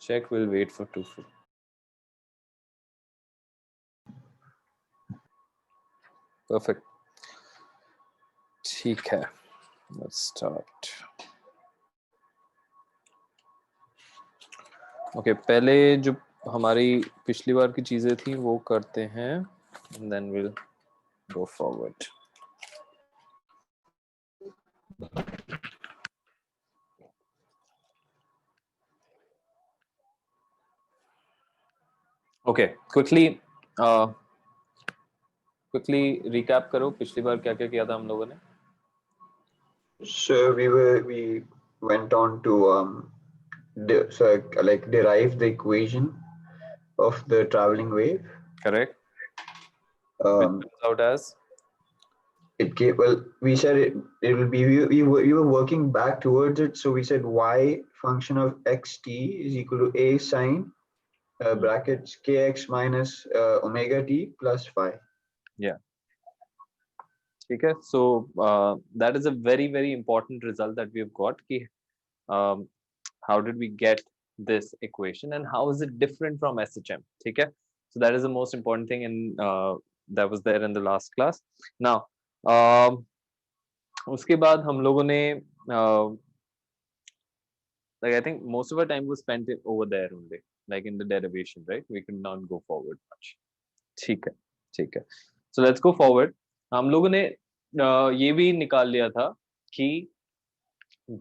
check, we'll wait for 2. Perfect. ठीक है, let's start. Okay, पहले जो हमारी पिछली बार की चीजें थी वो करते हैं, and then we'll go forward. Okay, quickly recap करो पिछली बार क्या क्या किया था हम लोगों ने. So we went on to derive the equation of the traveling wave. Correct. Which comes out as, it gave, well, we said it will be, we were working back towards it, so we said y function of xt is equal to a sine brackets kx minus omega t plus phi. Yeah. Okay, so that is a very very important result that we have got. How did we get this equation and how is it different from SHM? Okay, so that is the most important thing, and that was there in the last class. Now उसके बाद हम लोगों ने like I think most of our time was spent over there only, like in the derivation, right? We could not go forward much. ठीक है. So let's go forward. हम लोगों ने ये भी निकाल लिया था कि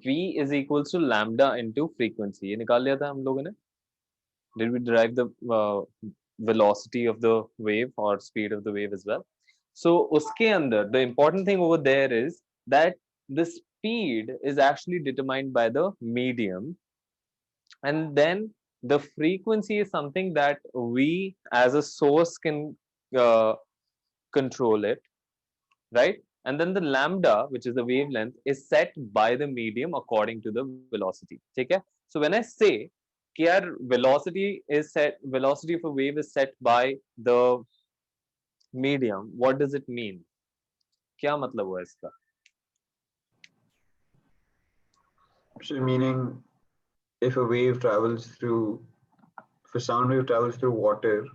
v is equals to lambda into frequency. ये निकाल लिया था हम लोगों ने. Did we derive the velocity of the wave or speed of the wave as well? So उसके अंदर the important thing over there is that the speed is actually determined by the medium, and then the frequency is something that we as a source can control it, right? And then the lambda, which is the wavelength, is set by the medium according to the velocity. Okay? So when I say velocity of a wave is set by the medium, what does it mean? क्या मतलब हुआ इसका? So meaning if a wave travels through, if a sound wave travels through water,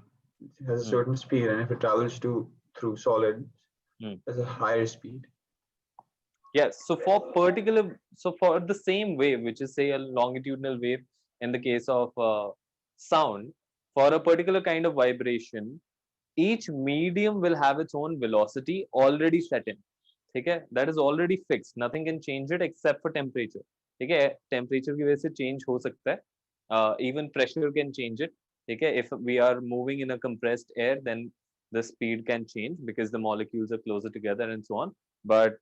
it has a certain speed, and if it travels through solid, has a higher speed. Yes. So for the same wave, which is say a longitudinal wave in the case of sound, for a particular kind of vibration, each medium will have its own velocity already set in. Okay, that is already fixed. Nothing can change it except for temperature. Okay, temperature की वजह से change हो सकता है. Even pressure can change it. Okay, if we are moving in a compressed air, then the speed can change because the molecules are closer together and so on. But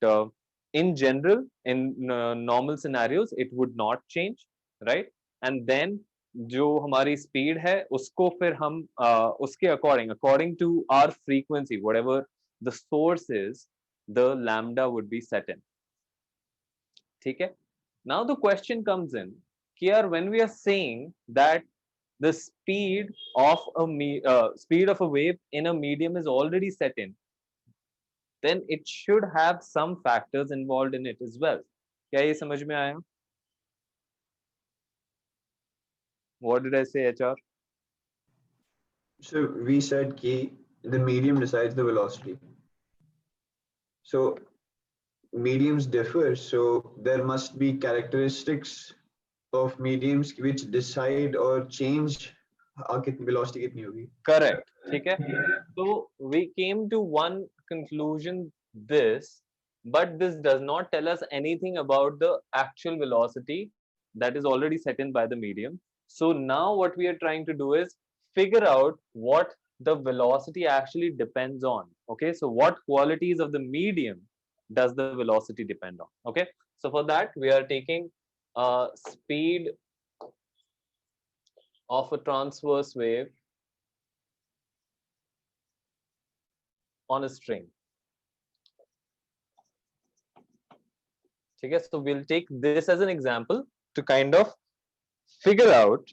in general, in normal scenarios, it would not change, right? And then जो हमारी speed है उसको फिर हम उसके according to our frequency, whatever the source is, the lambda would be set in. ठीक है? Now the question comes in here when we are saying that the speed of a wave in a medium is already set in, then it should have some factors involved in it as well. क्या ये समझ में आया? What did I say, HR? So we said the medium decides the velocity. So mediums differ, so there must be characteristics of mediums which decide or change velocity कितनी होगी. Correct. ठीक है? So we came to one conclusion, but this does not tell us anything about the actual velocity that is already set in by the medium. So now what we are trying to do is figure out what the velocity actually depends on. Okay, so what qualities of the medium does the velocity depend on? Okay, so for that we are taking speed of a transverse wave on a string. Okay, so we'll take this as an example to kind of figure out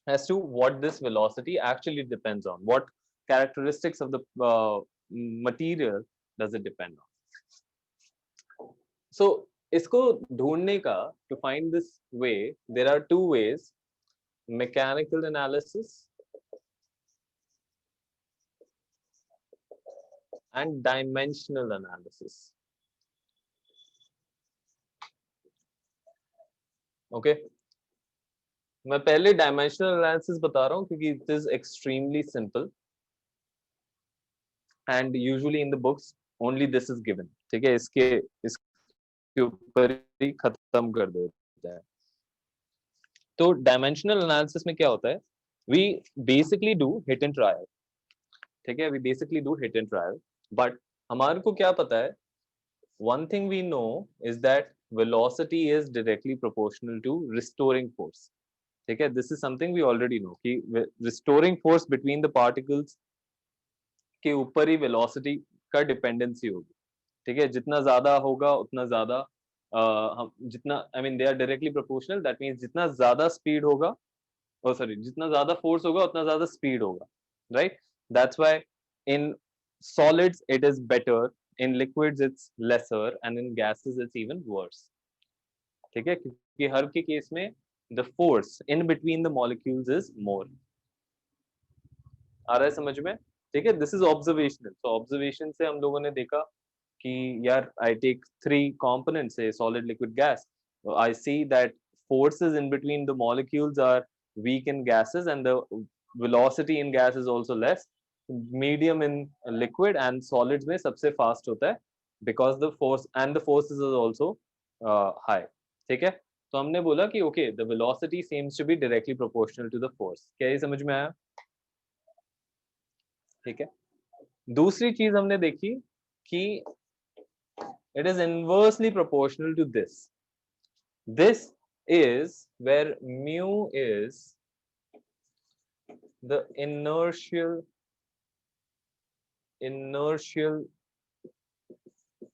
as to what this velocity actually depends on. What characteristics of the material does it depend on? So, इसको ढूंढने का, to find this way, there are two ways. mechanical analysis and dimensional analysis. Okay, मैं पहले dimensional analysis बता रहा हूँ क्योंकि it is extremely simple and usually in the books only this is given. ठीक है, इसके ऊपर ही खत्म कर देता है. तो dimensional analysis में क्या होता है? We basically do hit and trial. ठीक है, we basically do hit and trial, but हमारे को क्या पता है? One thing we know is that velocity is directly proportional to restoring force. ठीक है, this is something we already know कि restoring force between the particles के ऊपर ही velocity का dependency होगी. ठीक है, जितना ज्यादा होगा उतना ज्यादा हम जितना I mean they are directly proportional. That means जितना ज्यादा speed होगा, oh sorry, जितना ज्यादा force होगा उतना ज्यादा speed होगा, right? That's why in solids it is better, in liquids it's lesser, and in gases it's even worse. ठीक है, क्योंकि हर के केस में the force in between the molecules is more. आ रहा है समझ में? ठीक है, this is observational. So observation से हम लोगों ने देखा कि यार I take three components, say solid, liquid, gas. I see that forces in between the molecules are weak in gases and the velocity in gas is also less. Medium in liquid and solids में सबसे fast होता है because the force and the forces is also high. ठीक है, तो हमने बोला कि okay, the velocity seems to be directly proportional to the force. क्या ये समझ में आया? ठीक है, दूसरी चीज हमने देखी कि it is inversely proportional to this. This is where mu is the inertial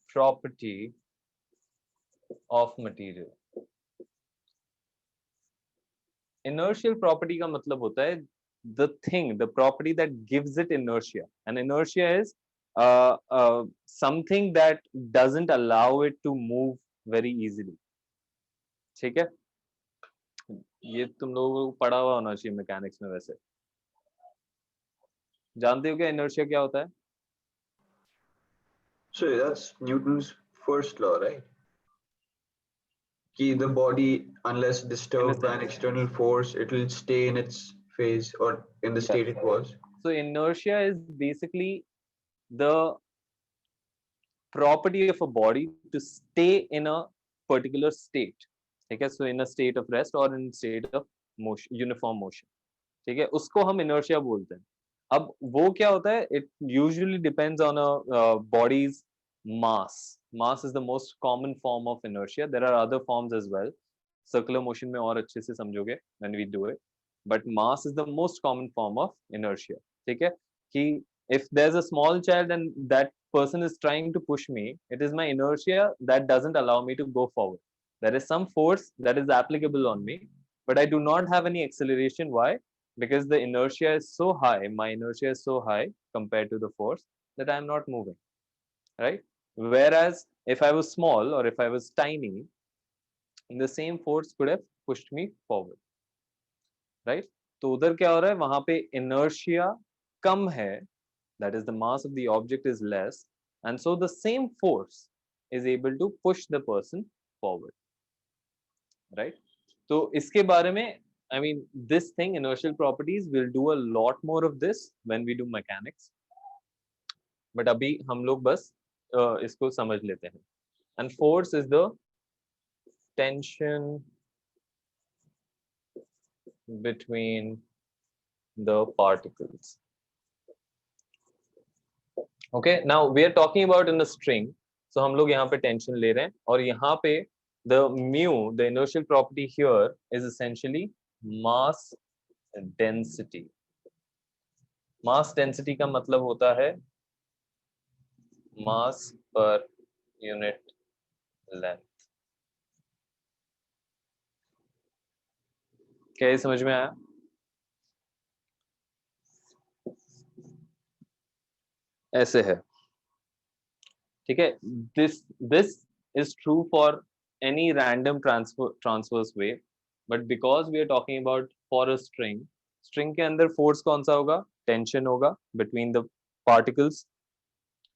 property of material. Inertial property का मतलब होता है the thing, the property that gives it inertia. And inertia is something that doesn't allow it to move very easily. ठीक है, ये तुम लोगों को पढ़ा हुआ होना चाहिए मैकेनिक्स में. वैसे जानते हो क्या inertia क्या होता है? So that's Newton's first law, right? The body, unless disturbed by an external force, it will stay in its phase or in the state it was. So inertia is basically the property of a body to stay in a particular state. ठीक है, so in a state of rest or in state of motion, uniform motion. ठीक है, उसको हम inertia बोलते हैं. अब वो क्या होता है? It usually depends on a body's mass. Mass is the most common form of inertia. There are other forms as well. Circular motion में और अच्छे से समझोगे when we do it. But mass is the most common form of inertia. ठीक है, कि if there's a small child and that person is trying to push me, it is my inertia that doesn't allow me to go forward. There is some force that is applicable on me, but I do not have any acceleration. Why? Because the inertia is so high, my inertia is so high compared to the force that I am not moving, right? Whereas if I was small or if I was tiny, the same force could have pushed me forward, right? तो उधर क्या हो रहा है? वहां पे inertia कम है, that is the mass of the object is less, and so the same force is able to push the person forward, right? तो इसके बारे में I mean this thing, inertial properties, we'll do a lot more of this when we do mechanics, but अभी हम लोग बस इसको समझ लेते हैं. And force is the tension between the particles. Okay, now we are talking about in a string, so हम लोग यहाँ पे tension ले रहे हैं, और यहाँ पे the mu, the inertial property here is essentially mass density. Mass density का मतलब होता है mass per unit length. क्या ये समझ में आया? ऐसे है, ठीक है. this is true for any random transverse wave, but because we are talking about for a string के अंदर फोर्स कौन सा होगा, टेंशन होगा between the particles,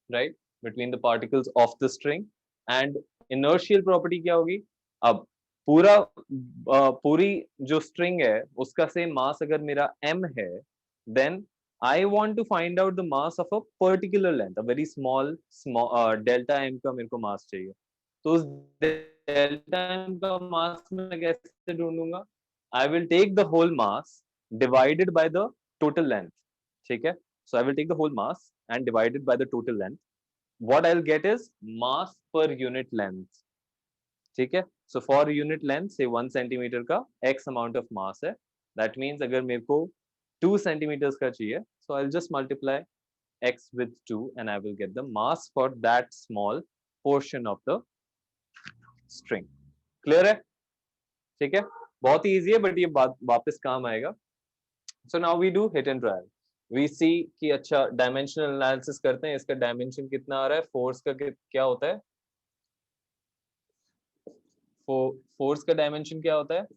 right, between the particles of the string. And inertial property क्या होगी, अब पूरी जो स्ट्रिंग है उसका सेम मास अगर मेरा m है, then I want to find out the mass of a particular length, a very small delta m का मेरे को मास चाहिए। तो उस डेल्टा m का मास मैं कैसे ढूंढूंगा, I will take the whole mass divided by the total length, ठीक है। So I will take the whole mass and divided by the total length, what I'll get is mass per unit length, ठीक है। so for unit length say 1 centimeter का x amount of mass है, that means अगर मेरे को 2 centimeters का चाहिए, so I'll just multiply x with 2 and I will get the mass for that small portion of the string। clear है, ठीक है, बहुत ही easy है but ये बात वापस काम आएगा। so now we do hit and trial, we see कि अच्छा डायमेंशनल एनालिसिस करते हैं, इसका डायमेंशन कितना आ रहा है, फोर्स का क्या होता है, फोर्स का डायमेंशन क्या होता है,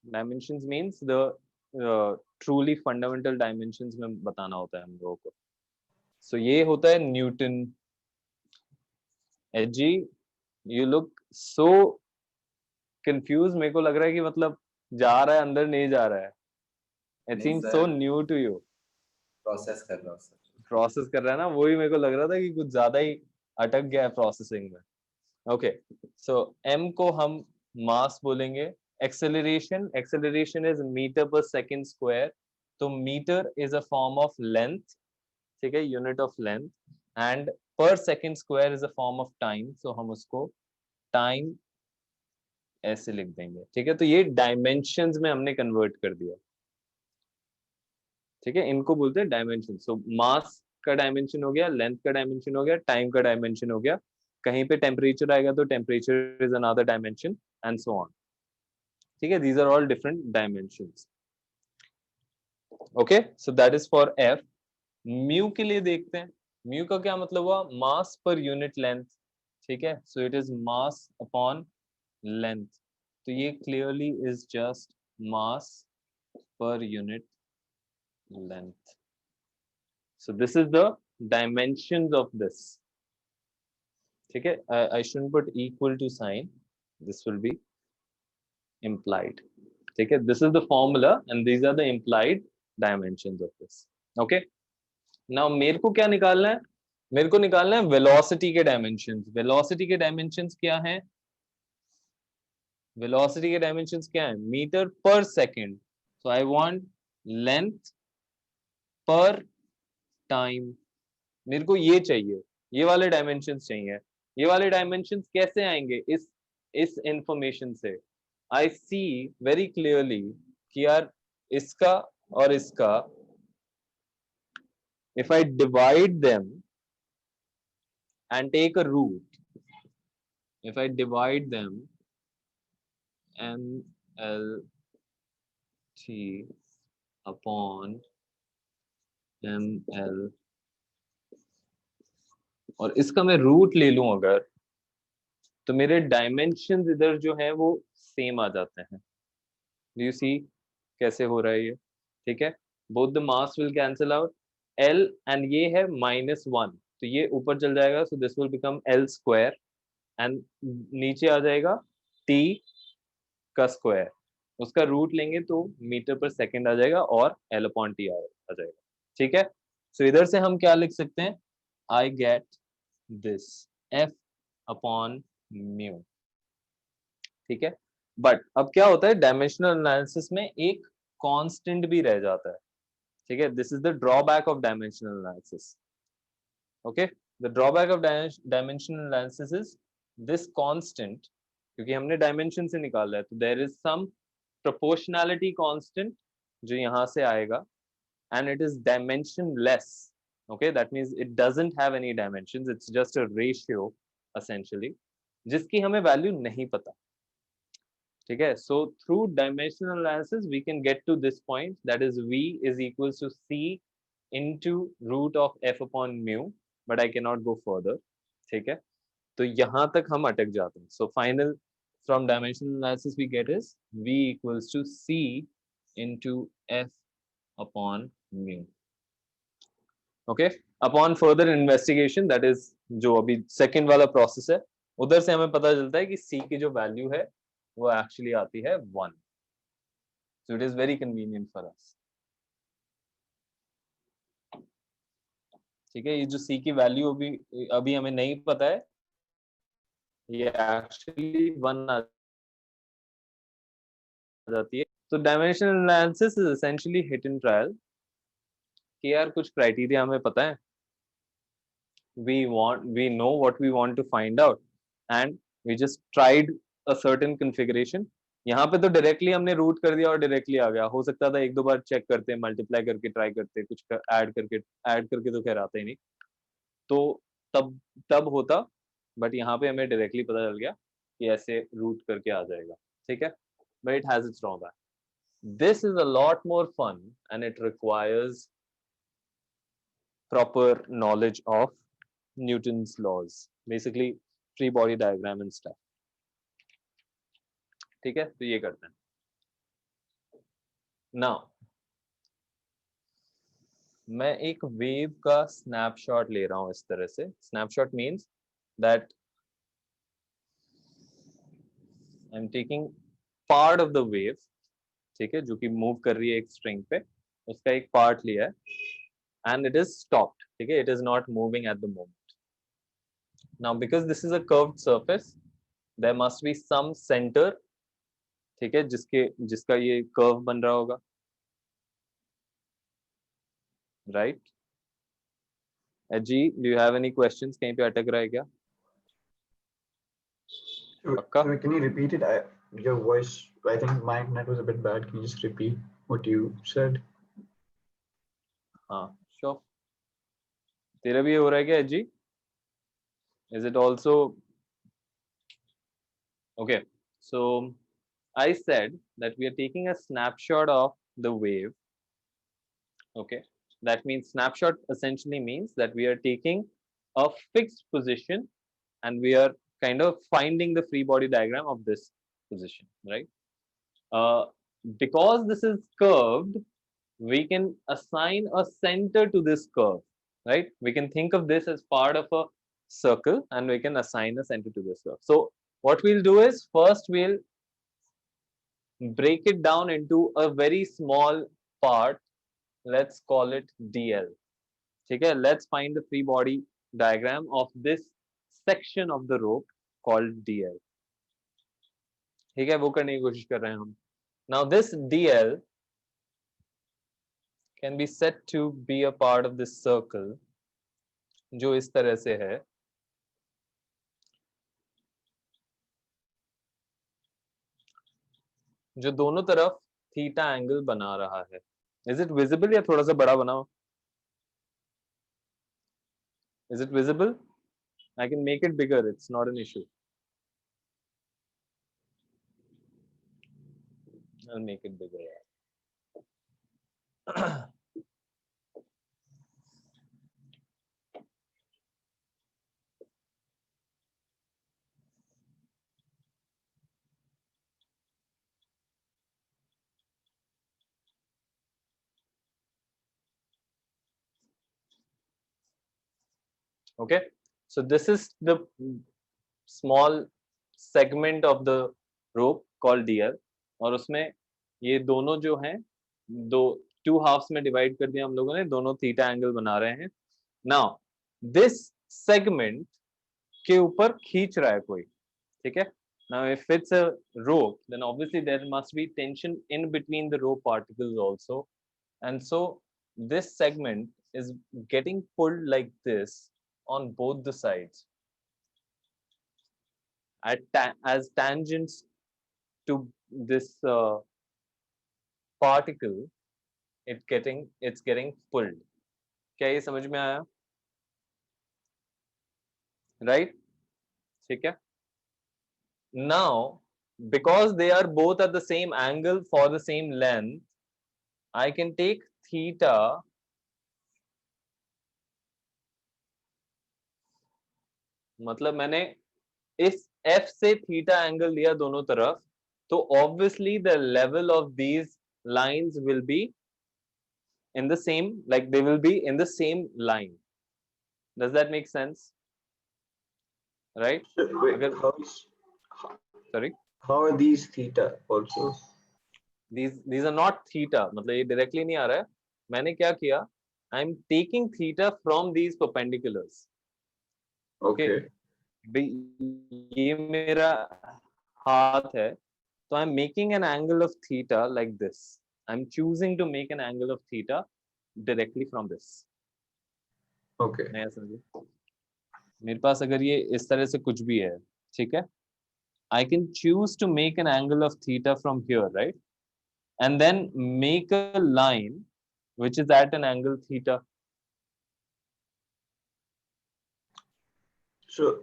dimensions means the truly fundamental dimensions में बताना होता है हम लोगों को। सो ये होता है Newton. AG you look so confuse, मेरे को लग रहा है कि मतलब जा रहा है अंदर नहीं जा रहा है, इट नहीं seems sir, so new to you. Process कर रहा हूँ सर। प्रोसेस कर रहा है ना, वही मेरे को लग रहा था कि कुछ ज्यादा ही अटक गया है प्रोसेसिंग में। ओके, सो m को हम मास बोलेंगे, acceleration is metre per second square, तो metre is a form of length, ठीक है, unit of length, and per second square is a form of time, so हम उसको टाइम ऐसे लिख देंगे, ठीक है। तो ये डायमेंशंस में हमने कन्वर्ट कर दिया, ठीक है, इनको बोलते हैं डायमेंशन। सो मास का डायमेंशन हो गया, लेंथ का डायमेंशन हो गया, टाइम का डायमेंशन हो गया, कहीं पे टेम्परेचर आएगा तो temperature is another dimension and so on, ठीक है, these are all different dimensions. Okay, so that is for F. Mu के लिए देखते हैं, म्यू का क्या मतलब हुआ, मास पर यूनिट लेंथ, ठीक है, so it is mass upon length, तो ये clearly is just mass per unit length, so this is the dimensions of this, ठीक है। I shouldn't put equal to sign, this will be implied, ठीक है, this is the formula and these are the implied dimensions of this। okay, now मेरे को क्या निकालना है, मेरे को निकालना है वेलोसिटी के डायमेंशंस। वेलोसिटी के डायमेंशंस क्या हैं, वेलोसिटी के डायमेंशंस क्या है, metre per second, so I want length पर टाइम, मेरे को ये चाहिए, ये वाले डायमेंशंस चाहिए। ये वाले डायमेंशंस कैसे आएंगे, इस इंफॉर्मेशन से आई सी वेरी क्लियरली कि यार इसका और इसका, if I divide them and take a root, if I divide them MLT upon ML और इसका मैं रूट ले लूं अगर, तो मेरे डायमेंशंस इधर जो है वो सेम आ जाते हैं। डू यू सी कैसे हो रहा है ये, ठीक है, both the mass will cancel out, L and ये है -1, तो ये ऊपर चल जाएगा, so this will become L square and नीचे आ जाएगा T का स्क्वायर, उसका रूट लेंगे तो मीटर पर सेकंड आ जाएगा और L अपॉन T आ जाएगा, ठीक है। सो इधर से हम क्या लिख सकते हैं, I get this F upon mu, ठीक है। बट अब क्या होता है, डायमेंशनल एनालिसिस में एक कांस्टेंट भी रह जाता है, ठीक है, this is the drawback of dimensional analysis. Okay, the drawback of dimensional analysis is this constant, क्योंकि हमने डायमेंशन से निकाला है, तो there is some proportionality constant जो यहाँ से आएगा and it is dimensionless, okay, that means it doesn't have any dimensions, it's just a ratio essentially जिसकी हमें वैल्यू नहीं पता, ठीक है। so through dimensional analysis we can get to this point, that is v is equals to c into root of f upon mu, but I cannot go further, ठीक है, तो यहाँ तक हम अटक जाते हैं। so final from dimensional analysis we get is V equals to C into F upon mu. Okay, upon further investigation, that is जो अभी second वाला process है, उधर से हमें पता चलता है कि C की जो value है वो actually आती है 1. So it is very convenient for us. ठीक है, ये जो C की value अभी हमें नहीं पता है, ये actually 1 आ जाती है. So dimensional analysis is essentially hit and trial. कि यार कुछ criteria हमें पता है, we know what we want to find out and we just tried a certain configuration. यहाँ पे तो डायरेक्टली हमने रूट कर दिया और डायरेक्टली आ गया. हो सकता था एक दो बार चेक करते, मल्टीप्लाई करके ट्राई करते, कुछ ऐड करके तो खैर आता ही नहीं, तो तब होता. बट यहाँ पे हमें डायरेक्टली पता चल गया कि ऐसे रूट करके आ जाएगा. ठीक है, but it has its drawback. This is a lot more fun and it requires proper knowledge of Newton's laws, basically free body diagram and stuff. ठीक है, तो ये करते हैं. Now मैं एक वेव का स्नैपशॉट ले रहा हूं इस तरह से. Snapshot means that I am taking part of the wave, ठीक है, जो कि मूव कर रही है एक स्ट्रिंग पे, उसका एक पार्ट लिया है and it is stopped. ठीक है, it is not moving at the moment. Now because this is a curved surface, there must be some center, ठीक है, जिसका ये कर्व बन रहा होगा, right? Ji, do you have any questions? कहीं पे अटक रहा है क्या? पक्का? Can you repeat it? Your voice, I think my internet was a bit bad. Can you just repeat what you said? हाँ, sure. तेरा भी हो रहा है क्या जी? Is it also okay? So I said that we are taking a snapshot of the wave. Okay, that means snapshot essentially means that we are taking a fixed position and we are kind of finding the free body diagram of this position, right? Because this is curved, we can assign a center to this curve, right? We can think of this as part of a circle and we can assign a center to this curve. So what we'll do is first we'll break it down into a very small part. Let's call it DL. Okay, let's find the free body diagram of this section of the rope called DL. ठीक है, वो करने की कोशिश कर रहे हैं हम. Now this DL can be set to be a part of this circle, जो इस तरह से है. जो दोनों तरफ थीटा एंगल बना रहा है. Is it visible या थोड़ा सा बड़ा बनाओ? Is it visible? I can make it bigger. It's not an issue. I'll make it bigger. Okay, so this is the small segment of the rope called DL, और उसमें ये दोनों जो हैं, two halves में divide कर दिया हम लोगों ने, दोनों थीटा एंगल बना रहे हैं. Now this segment के ऊपर खींच रहा है कोई, ठीक है. Now if it's a rope, then obviously there must be tension in between the rope particles also, and so this segment is getting pulled like this on both the sides as tangents to this particle. It's getting pulled. क्या ये समझ में आया? Right? ठीक है. Now because they are both at the same angle for the same length, I can take theta मतलब मैंने इस F से theta angle लिया दोनों तरफ, तो obviously the level of these lines will be in the same, like they will be in the same line. Does that make sense? Right? So, wait, अगर sorry, how are these theta also? these are not theta, मतलब ये directly नहीं आ रहा है. मैंने क्या किया? I'm taking theta from these perpendiculars. Okay. ये मेरा हाथ है, so I'm making an angle of theta like this. I'm choosing to make an angle of theta directly from this. Okay. नया समझे? मेरे पास अगर ये इस तरह से कुछ भी है, ठीक है? I can choose to make an angle of theta from here, right? And then make a line which is at an angle theta. So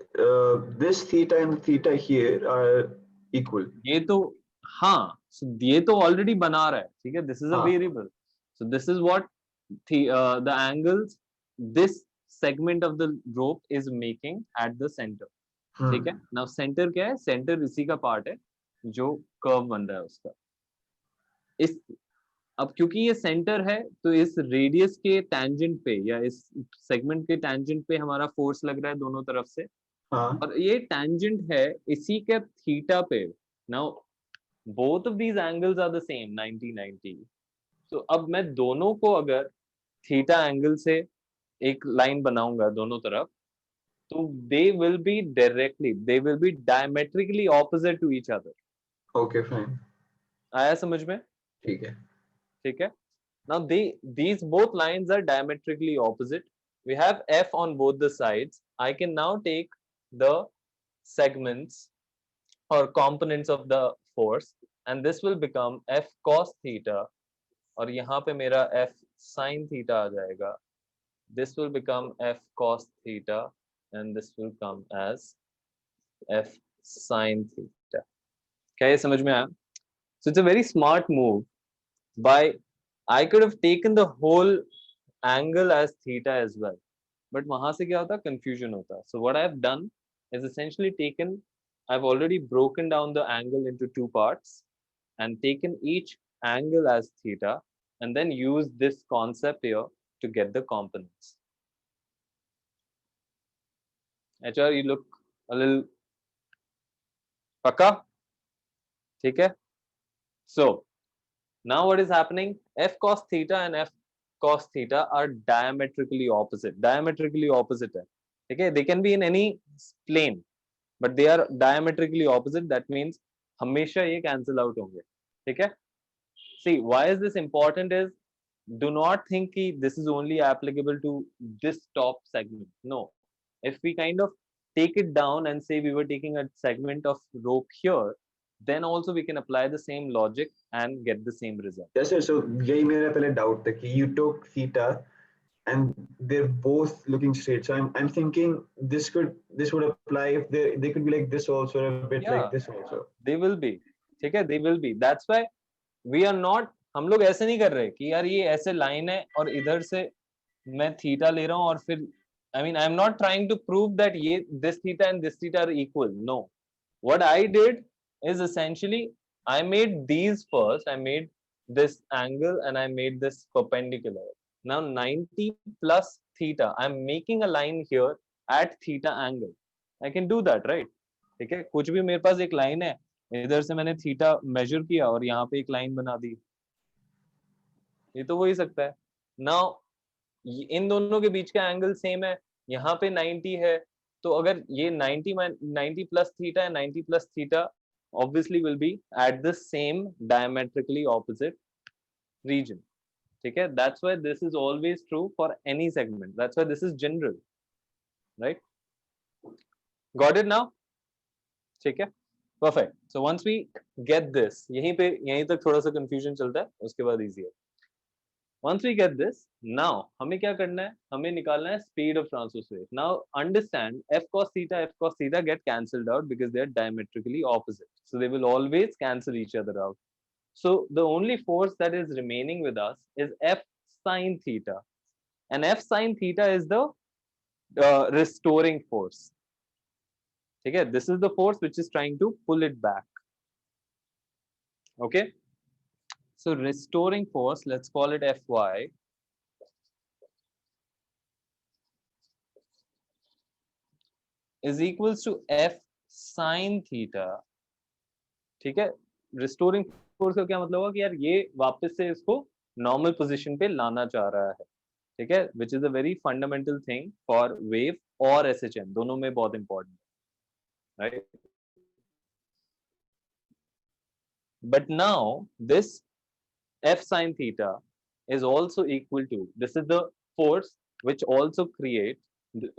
this theta and theta here are equal. ये तो हाँ, so ये तो already बना रहा है, ठीक है? This is a हाँ. variable. So this is what the angles this segment of the rope is making at the center. ठीक है? Now center क्या है? Center इसी का part है जो curve बन रहा है उसका. इस अब क्योंकि ये सेंटर है, तो इस रेडियस के टेंजेंट पे या इस सेगमेंट के टेंजेंट पे हमारा फोर्स लग रहा है दोनों तरफ से, हाँ. और ये टेंजेंट है इसी के थीटा पे. Now both of these angles are the same 90 90. तो अब मैं दोनों को अगर थीटा एंगल से एक लाइन बनाऊंगा दोनों तरफ, तो they will be diametrically opposite to each other. Okay, fine. आया समझ में? ठीक है. ठीक है? Now these both lines are diametrically opposite. We have F on both the sides. I can now take the segments or components of the force, and this will become F cos theta, और यहाँ पे मेरा F sin theta आ जाएगा. This will become F cos theta, and this will come as F sin theta. क्या ये समझ में आया? So it's a very smart move. By I could have taken the whole angle as theta as well, but वहां से क्या होता? Confusion होता. So what I've done is essentially I've already broken down the angle into two parts and taken each angle as theta, and then use this concept here to get the components. HR, you look a little paka? ठीक है? So now what is happening? F cos theta and F cos theta are diametrically opposite. Diametrically opposite है. Okay, they can be in any plane, but they are diametrically opposite. That means हमेशा ये cancel out होंगे. ठीक है? See, why is this important? Is do not think कि this is only applicable to this top segment. No, if we kind of take it down and say we were taking a segment of rope here, then also we can apply the same logic and get the same result. Yes, sir. So यही मेरा पहले doubt था कि you took theta and they're both looking straight. So I'm thinking this would apply if they could be like this also, or a bit Yeah. like this also. They will be. ठीक है? They will be. That's why we are not. हम लोग ऐसे नहीं कर रहे कि यार ये ऐसे लाइन है और इधर से मैं थीटा ले रहा हूँ और फिर I mean I'm not trying to prove that ये this theta and this theta are equal. No. What I did is essentially I made these first. I made this angle and I made this perpendicular. Now 90 plus theta. I'm making a line here at theta angle. I can do that, right? ठीक है? कुछ भी मेरे पास एक line है, इधर से मैंने थीटा मेजर किया और यहाँ पे एक लाइन बना दी. ये तो हो ही सकता है. Now इन दोनों के बीच का एंगल सेम है, यहाँ पे 90 है, तो अगर ये 90 plus theta and 90 plus theta obviously will be at the same diametrically opposite region. ठीक है? That's why this is always true for any segment. That's why this is general, right? Got it now? ठीक है? Perfect. So once we get this, यहीं तक थोड़ा सा confusion चलता है, उसके बाद easy है. Once we get this, now हमें क्या करना है? हमें निकालना है speed of transverse wave. Now understand F cos theta get cancelled out because they are diametrically opposite. So they will always cancel each other out. So the only force that is remaining with us is F sin theta, and F sin theta is the restoring force. ठीक है, this is the force which is trying to pull it back. Okay, so restoring force, let's call it Fy, is equals to F sin theta. ठीक है, restoring force का क्या मतलब होगा कि यार ये वापस से इसको नॉर्मल पोजीशन पे लाना चाह रहा है, ठीक है, which is a very fundamental thing for wave और एसएचएम, दोनों में बहुत इंपॉर्टेंट है, right? But now this F sin theta is also equal to, this is the force which also create,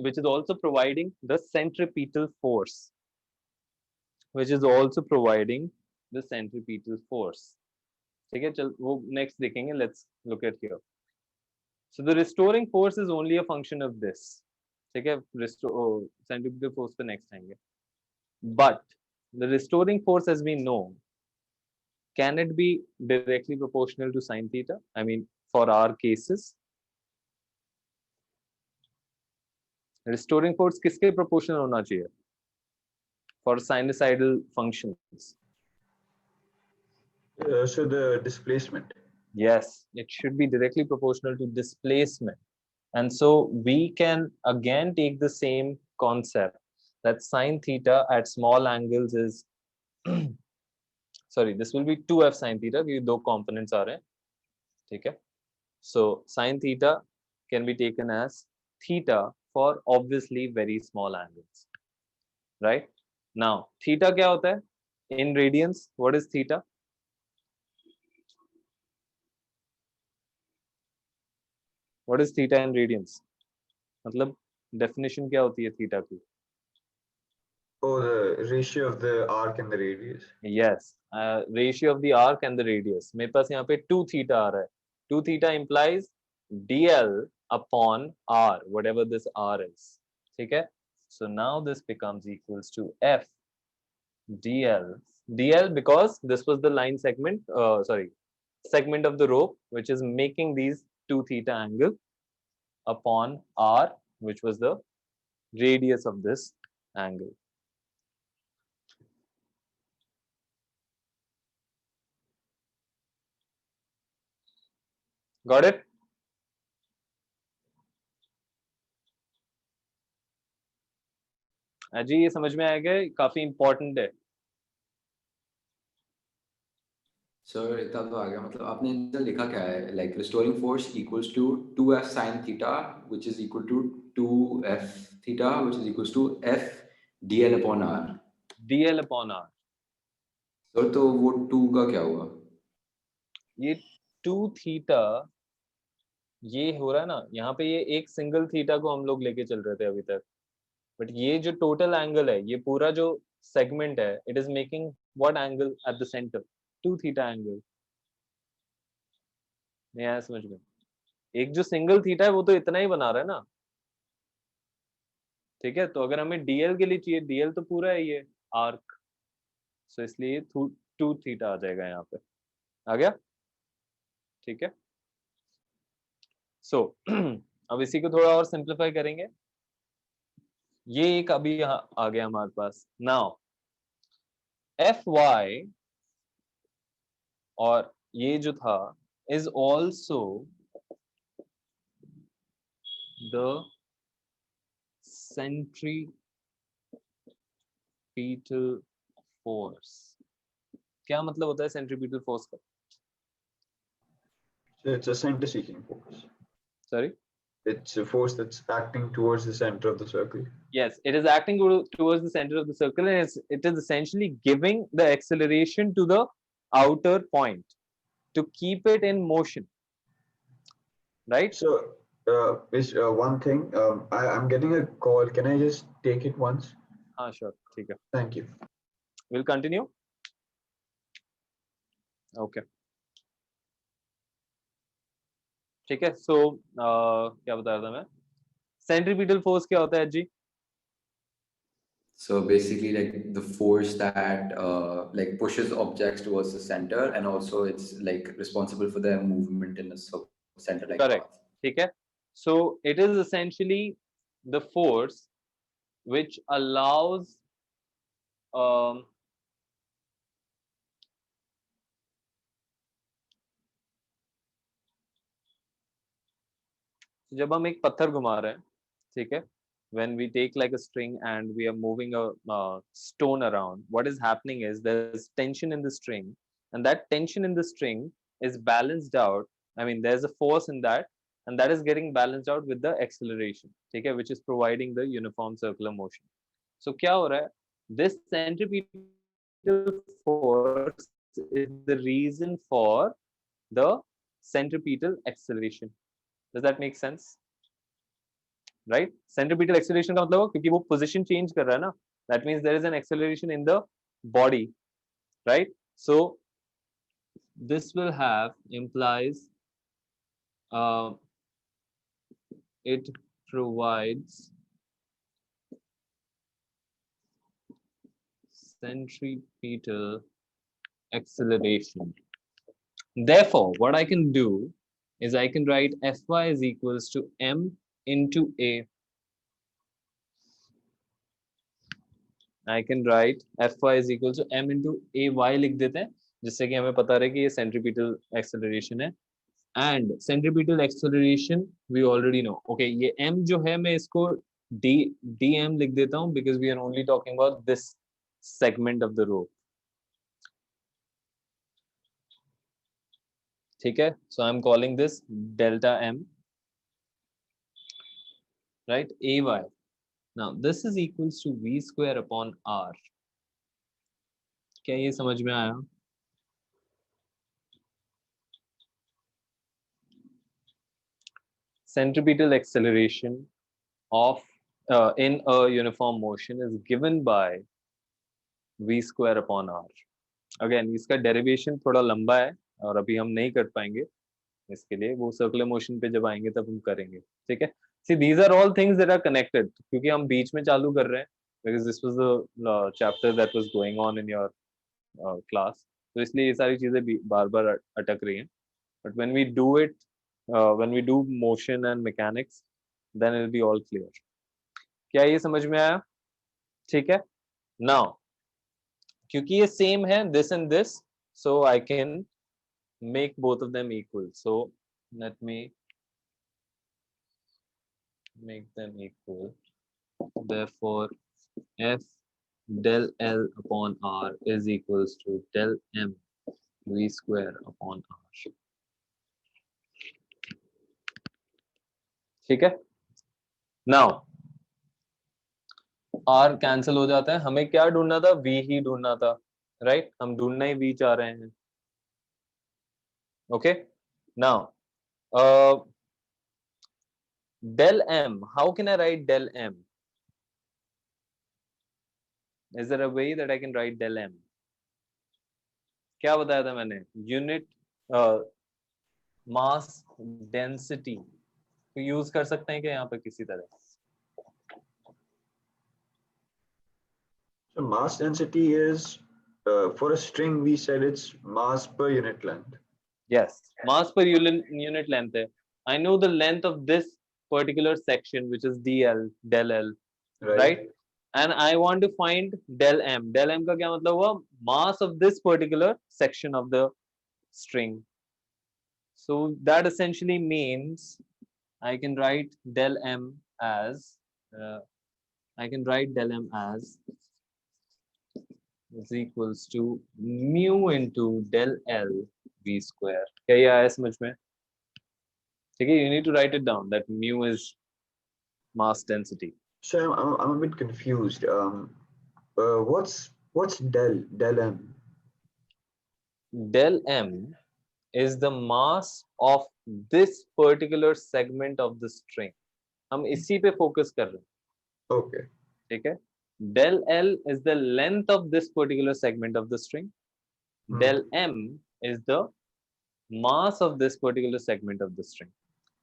which is also providing the centripetal force, which is also providing the centripetal force. ठीक है, चल वो next देखेंगे, let's look at here. So the restoring force is only a function of this, ठीक है, centripetal force पे next आएंगे. But the restoring force has been known, can it be directly proportional to sin theta? I mean, for our cases, restoring force किसके proportional होना चाहिए for sinusoidal functions? So the displacement. Yes, it should be directly proportional to displacement. And so we can again take the same concept that sin theta at small angles is sorry, this will be 2f sin theta क्योंकि दो components आ रहे हैं, ठीक है. So sin theta can be taken as theta for obviously very small angles, right? Now theta क्या होता है in radians? What is theta? What is theta in radians? मतलब definition क्या होती है theta की? Oh, the ratio of the arc and the radius. Yes, ratio of the arc and the radius. मेरे पास यहाँ पे 2 theta आ रहा है. 2 theta implies dl upon r, whatever this r is. ठीक है? So now this becomes equals to f dl because this was the line segment, segment of the rope which is making these 2 theta angle upon r, which was the radius of this angle. Got it? जी ये समझ में आएगा, काफी important है. Sir इतना तो आ गया. मतलब आपने इधर लिखा क्या है, like restoring force equals to 2f sin theta which is equal to 2f theta which is equals to f dl upon r. dl upon r. Sir तो वो 2 का क्या हुआ? ये 2 थीटा ये हो रहा है ना, यहाँ पे ये एक सिंगल थीटा को हम लोग लेके चल रहे थे अभी तक, बट ये जो टोटल एंगल है, ये पूरा जो सेगमेंट है, it is making what angle at the centre? 2 theta angle. नहीं आया समझ में? एक जो सिंगल थीटा है वो तो इतना ही बना रहा है ना, ठीक है. तो अगर हमें डीएल के लिए चाहिए, डीएल तो पूरा है ये आर्क, सो इसलिए 2 थीटा आ जाएगा यहाँ पे. आ गया? ठीक है. सो अब इसी को थोड़ा और सिंप्लीफाई करेंगे. ये एक अभी यहाँ आ गया हमारे पास. नाउ एफ वाई और ये जो था is also the centripetal force. क्या मतलब होता है सेंट्रीपिटल फोर्स का? So it's a center-seeking force. Sorry? It's a force that's acting towards the center of the circle. Yes, it is acting towards the center of the circle, and it is essentially giving the acceleration to the outer point to keep it in motion, right? So, is one thing. I'm getting a call. Can I just take it once? Sure. ठीक है. Thank you. We'll continue. Okay. ठीक है. So क्या बता रहा था मैं? Centripetal force क्या होता है जी? So basically, like the force that like pushes objects towards the center, and also it's like responsible for their movement in the center like Correct. path. ठीक है. So it is essentially the force which allows जब हम एक पत्थर घुमा रहे हैं, ठीक है, when we take like a string and we are moving a stone around, what is happening is there's tension in the string, and that tension in the string is balanced out. I mean, there's a force in that, and that is getting balanced out with the acceleration, ठीक है, which is providing the uniform circular motion. So क्या हो रहा है? This centripetal force is the reason for the centripetal acceleration. Does that make sense? Right? Centripetal acceleration का मतलब क्योंकि वो position change कर रहा है ना, that means there is an acceleration in the body, right? So this will have implies it provides centripetal acceleration. Therefore, what I can do is I can write Fy is equals to m into a. I can write Fy is equal to m into ay लिख देते हैं, जिससे कि हमें पता रहे कि ये centripetal acceleration है. And centripetal acceleration we already know. Okay, ये m जो है मैं इसको dm लिख देता हूँ because we are only talking about this segment of the rope. ठीक है, so I'm calling this delta m, right? Ay. Now this is equals to v square upon r. क्या ये समझ में आया? Centripetal acceleration of in a uniform motion is given by v square upon r. Again, इसका derivation थोड़ा लंबा है और अभी हम नहीं कर पाएंगे इसके लिए, वो सर्कुलर मोशन पे जब आएंगे तब हम करेंगे, ठीक है. See, these are all things that are connected, क्योंकि हम बीच में चालू कर रहे हैं because this was the chapter that was going on in your class, तो इसलिए ये सारी चीजें बार बार अटक रही हैं. But when we do it, when we do motion and mechanics, then it will be all clear. क्या ये समझ में आया? ठीक है. Now, क्योंकि ये same है this and this, so I can make both of them equal. So let me make them equal. Therefore, F del L upon R is equals to del M V square upon R. ठीक है. Now, R cancel हो जाता है, हमें क्या ढूंढना था? V ही ढूंढना था, right? हम ढूंढना ही V चाह रहे हैं. Okay. Now, del M. How can I write del M? Is there a way that I can write del M? क्या बताया था मैंने? Unit mass density तो यूज कर सकते हैं क्या यहाँ पे किसी तरह? So mass density is for a string we said it's mass per unit length. Yes, mass per unit length है. I know the length of this particular section which is dl del L, right? And I want to find del M. Del M का क्या मतलब हुआ? Mass of this particular section of the string. So that essentially means I can write del M as is equals to mu into del L V square. क्या ये आया समझ में? ठीक है, you need to write it down that mu is mass density. So I'm a bit confused. What's del M? Del M is the mass of this particular segment of the string. हम इसी पे focus कर रहे हैं. Okay. ठीक है. Del L is the length of this particular segment of the string. Del M is the mass of this particular segment of the string.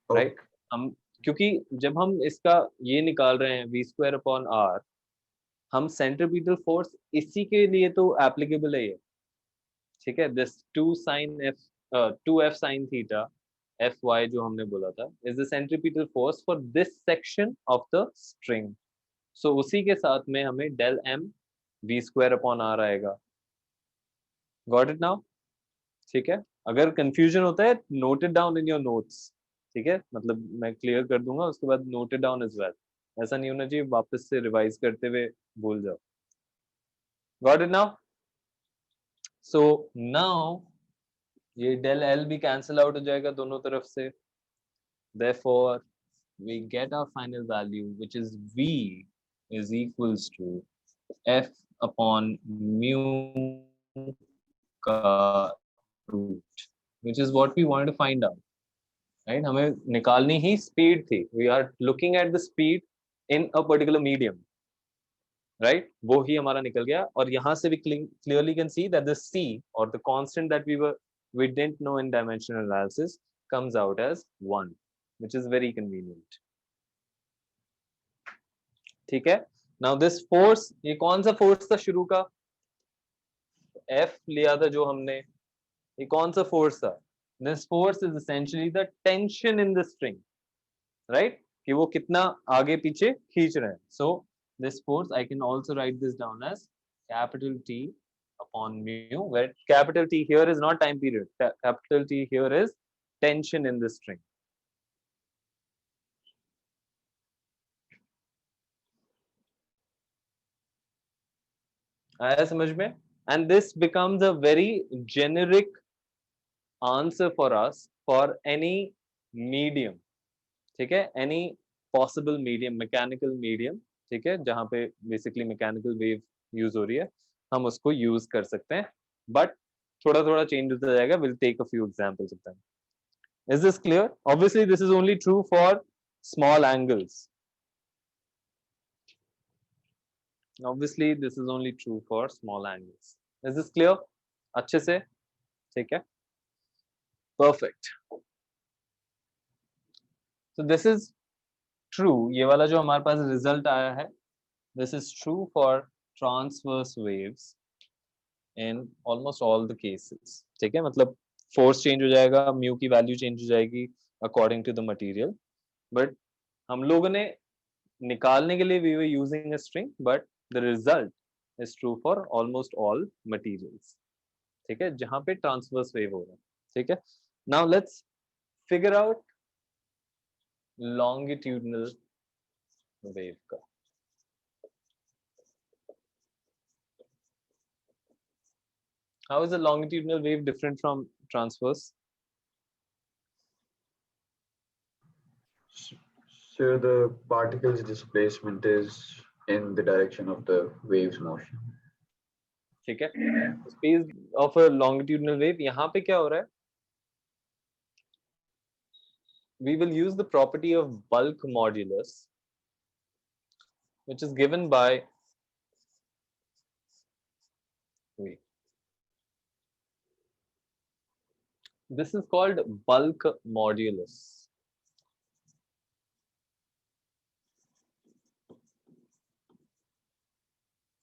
Right? हम क्योंकि जब हम इसका ये निकाल रहे हैं v square upon r, हम centripetal force इसी के लिए तो applicable है ये. ठीक है. This 2f sin theta Fy जो हमने बोला था is the centripetal force for this section of the string. So उसी के साथ में हमें del M v square upon r आएगा. Got it now? ठीक है. अगर कंफ्यूजन होता है note it down in your notes. ठीक है, मतलब मैं क्लियर कर दूंगा उसके बाद note it down as well. ऐसा नहीं होना चाहिए वापस से रिवाइज करते हुए भूल जाओ. Got it now? So now ये del L भी cancel out हो जाएगा दोनों तरफ से. Therefore we get our final value which is V is equals to F upon mu का root, which is what we wanted to find out. Right? हमें निकालनी ही speed थी. We are looking at the speed in a particular medium. Right? वो ही हमारा निकल गया. और यहाँ से we clearly can see that the C or the constant that we didn't know in dimensional analysis comes out as 1, which is very convenient. ठीक है. Now this force, ये कौन सा force था शुरू का? F लिया था जो हमने. ये कौन सा force था? This force is essentially the tension in the string, right? कि वो कितना आगे पीछे खींच रहे हैं. So this force I can also write this down as capital T upon mu, where capital T here is not time period. Capital T here is tension in the string. आया समझ में? And this becomes a very generic answer for us for any medium. ठीक है, any possible medium, mechanical medium, ठीक है, जहाँ पे basically mechanical wave use हो रही है, हम उसको use कर सकते हैं. But थोड़ा थोड़ा change होता जाएगा. We'll take a few examples of them. Is this clear? Obviously, this is only true for small angles. Obviously, this is only true for small angles. Is this clear? अच्छे से, ठीक है? Perfect. So this is true. ये वाला जो हमारे पास result आया है, this is true for transverse waves in almost all the cases. ठीक है, मतलब force change हो जाएगा, mu की value change हो जाएगी according to the material. But हम लोगों ने निकालने के लिए we were using a string, but the result is true for almost all materials. ठीक है, जहाँ पे transverse wave हो रहा है. ठीक है. Now let's figure out longitudinal wave का. How is a longitudinal wave different from transverse? So the particle's displacement is in the direction of the wave's motion. ठीक है. Speed of a longitudinal wave. यहाँ पे क्या हो रहा है? We will use the property of bulk modulus, which is given by this is called bulk modulus.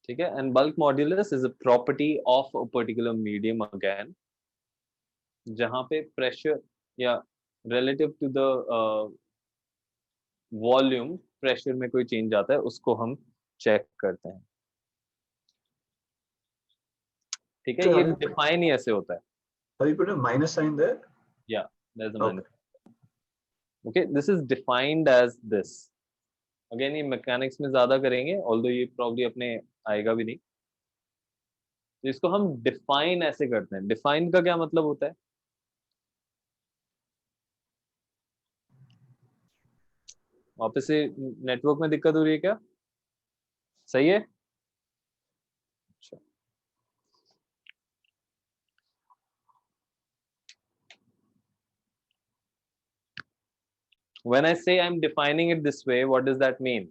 ठीक है, and bulk modulus is a property of a particular medium again, जहाँ पे pressure या relative to the volume pressure में कोई change आता है उसको हम check करते हैं. ठीक है, ये define ही ऐसे होता है. Have you put a minus sign there? Yeah, there's a Okay. minus. Okay, this is defined as this. Again, ये mechanics में ज़्यादा करेंगे, although ये probably अपने आएगा भी नहीं. तो इसको हम define ऐसे करते हैं. Define का क्या मतलब होता है? वापस से नेटवर्क में दिक्कत हो रही है क्या? सही है? अच्छा. When I say I'm defining it this way, what does that mean?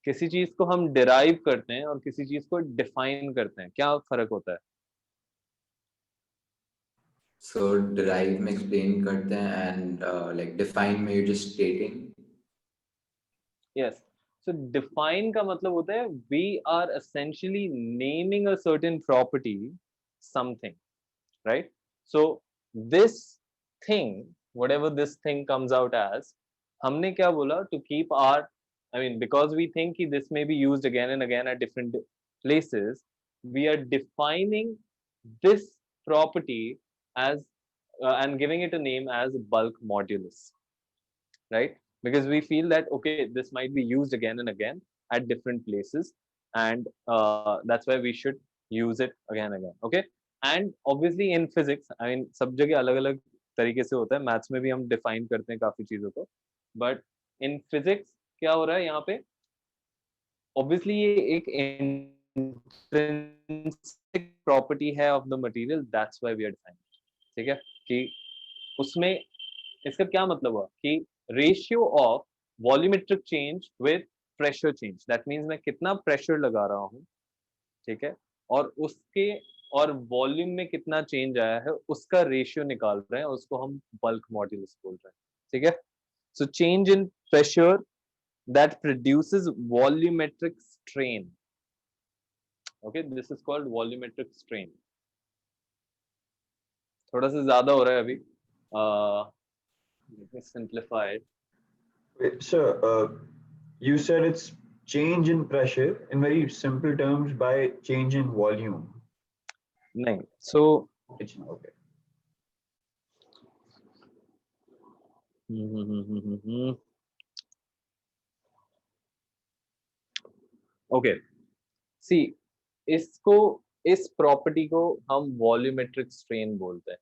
किसी चीज को हम derive करते हैं और किसी चीज को define करते हैं. क्या फर्क होता है? So derive में explain करते हैं and like define में you're just stating. Yes. So define का मतलब होता है we are essentially naming a certain property something, right? So this thing, whatever this thing comes out as, हमने क्या बोला? To keep our I mean, because we think this may be used again and again at different places, we are defining this property as and giving it a name as bulk modulus, right? Because we feel that okay, this might be used again and again at different places, and that's why we should use it again and again. Okay, and obviously in physics, I mean, सब जगह अलग-अलग तरीके से होता है. Maths में भी हम डिफाइन करते हैं काफी चीजों को, बट इन फिजिक्स क्या हो रहा है यहाँ पे? ऑब्वियसली ये एक इंट्रिंसिक प्रॉपर्टी है of the material, that's why we are defining. ठीक है, कि उसमें इसका क्या मतलब हुआ कि ratio of volumetric change with pressure change, that means मैं कितना प्रेशर लगा रहा हूँ, ठीक है, और उसके और वॉल्यूम में कितना चेंज आया है उसका रेशियो निकाल रहे हैं, उसको हम बल्क मॉड्यूलस बोल रहे हैं. ठीक है, so change in pressure that produces volumetric strain. Okay, this is called volumetric strain. थोड़ा सा ज्यादा हो रहा है अभी. Let me simplify it. Wait, sir, you said it's change in pressure in very simple terms by change in volume. नहीं, so It's okay. Okay, see, इसको इस प्रॉपर्टी को हम वॉल्यूमेट्रिक स्ट्रेन बोलते हैं.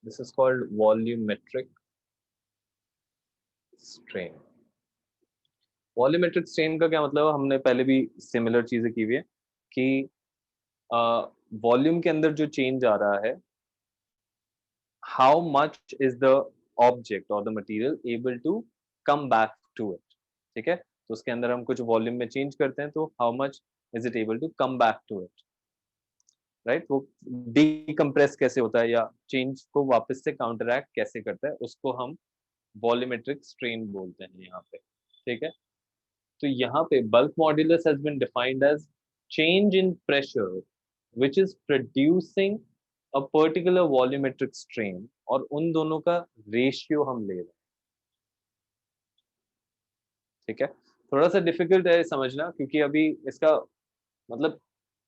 This is called volumetric strain. Volumetric strain का क्या मतलब? हमने पहले भी सिमिलर चीजें की हुई है कि वॉल्यूम के अंदर जो चेंज आ रहा है, how much is the object और the material able to come back to it. ठीक है, तो उसके अंदर हम कुछ वॉल्यूम में चेंज करते हैं, तो how much is it able to come back to it, right? वो डीकम्प्रेस कैसे होता है या चेंज को वापस से काउंटरैक्ट कैसे करता है, उसको हम वॉल्यूमेट्रिक स्ट्रेन बोलते हैं यहाँ पे. ठीक है, तो यहाँ पे bulk modulus has been defined as change in pressure which is producing a particular volumetric strain, और उन दोनों का रेशियो हम ले रहे हैं. ठीक है, थोड़ा सा डिफिकल्ट है समझना, क्योंकि अभी इसका मतलब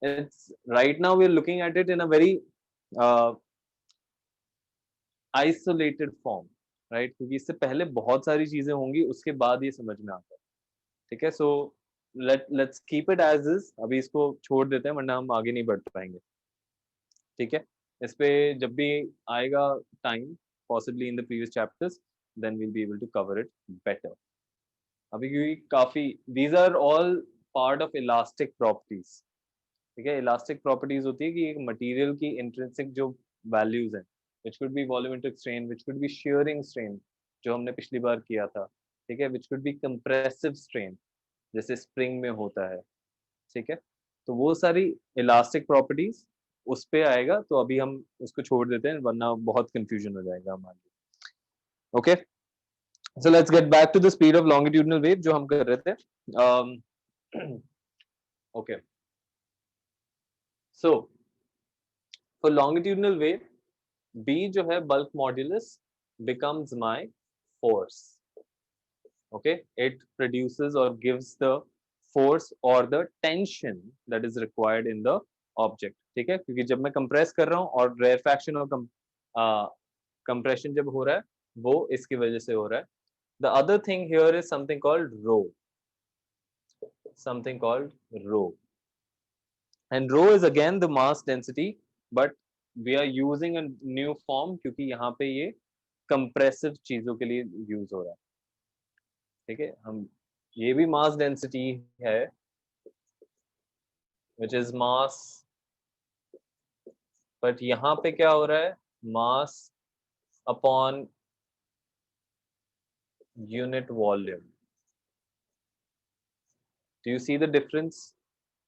it's right now we are looking at it in a very isolated form, right? क्योंकि इससे पहले बहुत सारी चीजें होंगी, उसके बाद ये समझ में आता है. ठीक है, so let's keep it as is. अभी इसको छोड़ देते हैं, वरना हम आगे नहीं बढ़ पाएंगे. ठीक है, इस पे जब भी आएगा time, possibly in the previous chapters, then we'll be able to cover it better. अभी क्योंकि काफी these are all part of elastic properties. ठीक है, इलास्टिक प्रॉपर्टीज होती है कि एक मटेरियल की इंट्रिंसिक जो वैल्यूज हैं, which could be volumetric strain, which could be shearing strain जो हमने पिछली बार किया था. ठीक है, which could be compressive strain जैसे स्प्रिंग में होता है. ठीक है, तो वो सारी इलास्टिक प्रॉपर्टीज उस पे आएगा, तो अभी हम उसको छोड़ देते हैं, वरना बहुत कंफ्यूजन हो जाएगा हमारे. Okay, so let's get back to the speed of longitudinal wave जो हम कर रहे थे. Okay, so for longitudinal wave, b जो है bulk modulus becomes my force. Okay, it produces or gives the force or the tension that is required in the object. ठीक है, क्योंकि जब मैं कंप्रेस कर रहा हूँ और रेयरफैक्शन और कंप्रेशन जब हो रहा है, वो इसकी वजह से हो रहा है. The other thing here is something called rho. Something called rho. And rho is again the mass density, but we are using a new form क्योंकि यहाँ पे ये कंप्रेसिव चीजों के लिए यूज हो रहा है. ठीक है, हम ये भी मास डेंसिटी है, which is mass, but यहाँ पे क्या हो रहा है? mass upon unit volume. Do you see the difference?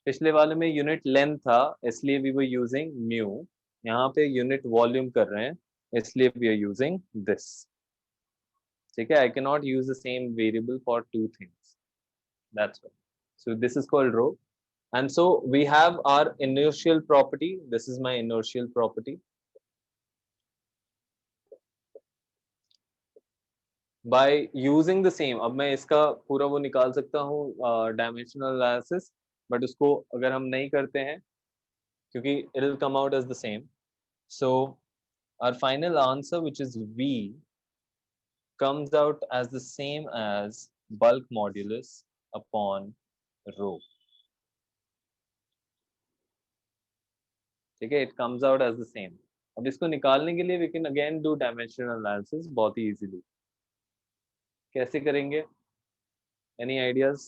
पिछले वाले में यूनिट लेंथ था, इसलिए we were using mu. यहाँ पे यूनिट वॉल्यूम कर रहे हैं, इसलिए we are using this. ठीक है, I cannot use the same variable for two things. That's why. So this is called rho. And so we have our inertial property. This is my inertial property. By using the same, अब मैं इसका पूरा वो निकाल सकता हूँ dimensional analysis, but उसको अगर हम नहीं करते हैं क्योंकि it will come out as the same. So our final answer which is V comes out as the same as bulk modulus upon rho. ठीक है, it comes out as the same. अब इसको निकालने के लिए we can again do dimensional analysis बहुत ही easily. कैसे करेंगे? Any ideas?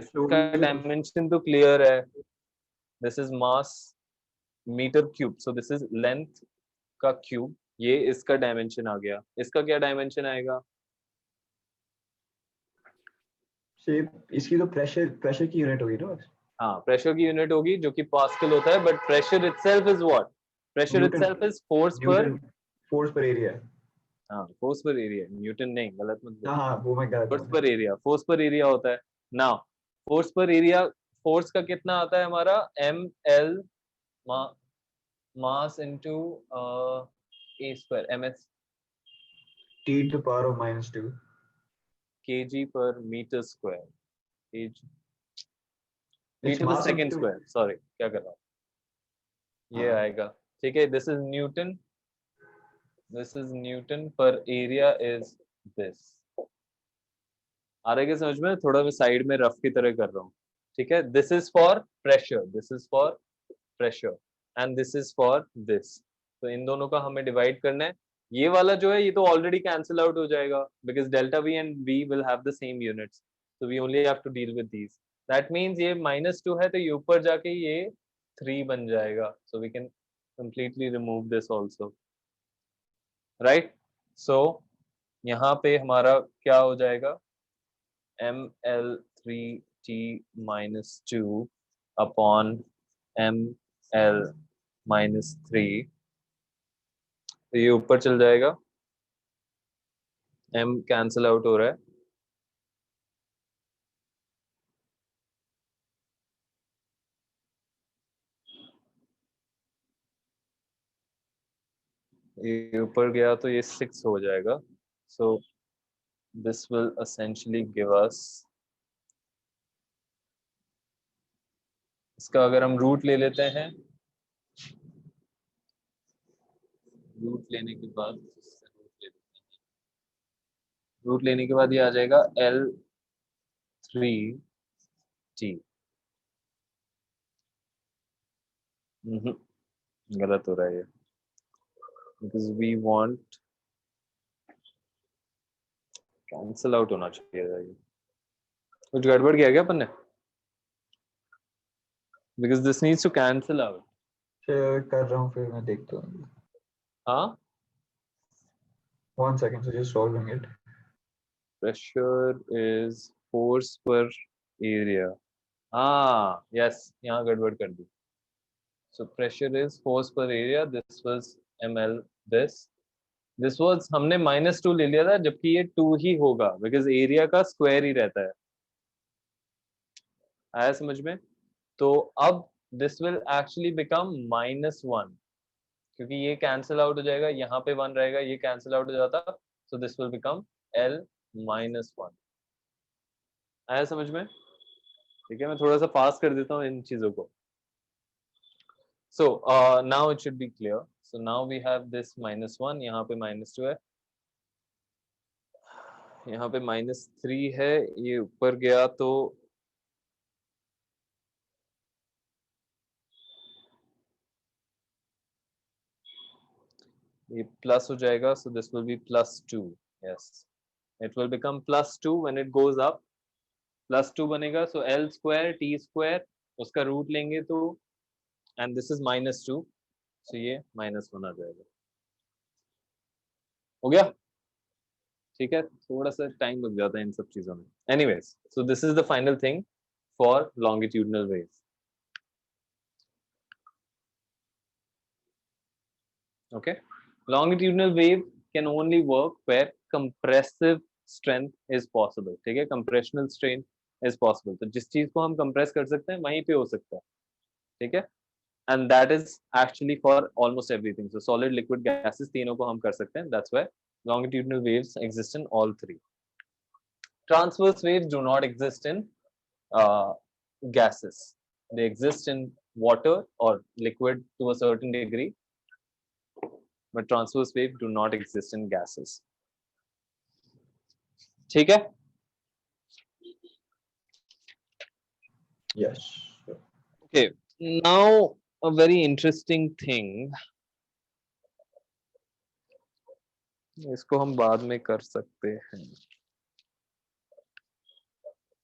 इसका dimension तो clear है. This is mass meter cube. So this is length का cube. ये इसका dimension आ गया. इसका क्या dimension आएगा? इसकी तो प्रेशर की यूनिट होगी ना. हाँ, प्रेशर की यूनिट होगी जो कि पास्कल होता है, but pressure itself is what? Pressure itself is force per area. हाँ, फोर्स पर एरिया. न्यूटन नहीं, गलत मत बोलो. हाँ वो मैं गलत. फोर्स पर एरिया होता है. Now force per area, force का कितना आता है हमारा? ml mass into a square ms t to the power of -2 kg per metre square. kg It's metre per mass second into- square. Sorry, क्या कर रहा हूँ? ये हाँ. आएगा. ठीक है, this is newton. This is Newton per area is this. आ रहा है क्या समझ में? थोड़ा मैं साइड में रफ की तरह कर रहा हूँ. ठीक है, this is for pressure, this is for pressure and this is for this. तो इन दोनों का हमें डिवाइड करना है. ये वाला जो है ये तो ऑलरेडी कैंसिल आउट हो जाएगा because delta V and V will have the same units. So we only have to deal with these. That means ये -2 है तो ये ऊपर जाके ये 3 बन जाएगा. So we can completely remove this also. Right. So यहाँ पे हमारा क्या हो जाएगा? ml3t - 2 upon ml - 3. तो ये ऊपर चल जाएगा. m कैंसिल आउट हो रहा है. ये ऊपर गया तो ये 6 हो जाएगा. So this will essentially give us, इसका अगर हम रूट ले लेते हैं, रूट लेने के बाद ये आ जाएगा L3t. गलत हो रहा है ये, because we want cancel out होना चाहिए था ये. कुछ गड़बड़ किया क्या अपन ने? because this needs to cancel out. कर रहा हूँ फिर मैं देखता हूँ. हाँ, 1 second, so just solving it. pressure is force per area. हाँ, yes, यहाँ गड़बड़ कर दी. so pressure is force per area. this was ml. this was हमने -2 ले लिया था जबकि ये 2 ही होगा because एरिया का स्क्वायर ही रहता है. आया समझ में? तो अब this will actually become -1 क्योंकि ये कैंसिल आउट हो जाएगा. यहाँ पे 1 रहेगा, ये कैंसिल आउट हो जाता. so this will become L - 1. आया समझ में? ठीक है, मैं थोड़ा सा पास कर देता हूँ इन चीजों को. so now it should be clear. so now we have this -1, यहाँ पे -2 है, यहाँ पे -3 है. ये ऊपर गया तो ये प्लस हो जाएगा. so this will be +2. yes, it will become +2 when it goes up. +2 बनेगा. so L square T square उसका रूट लेंगे तो, and this is -2, so ये -1 आ जाएगा. हो गया? ठीक है, थोड़ा सा टाइम लग जाता है इन सब चीजों में. anyways, so this is the final thing for longitudinal waves. okay, longitudinal wave can only work where compressive strength is possible. ठीक है, compressional strain is possible. तो जिस चीज को हम कंप्रेस कर सकते हैं वहीं पे हो सकता है. ठीक है, and that is actually for almost everything. So solid, liquid, gases, तीनों को हम कर सकते हैं. That's why longitudinal waves exist in all three. Transverse waves do not exist in gases. They exist in water or liquid to a certain degree, but transverse waves do not exist in gases. ठीक है? Yes. Okay. Now a very interesting thing. इसको हम बाद में कर सकते हैं.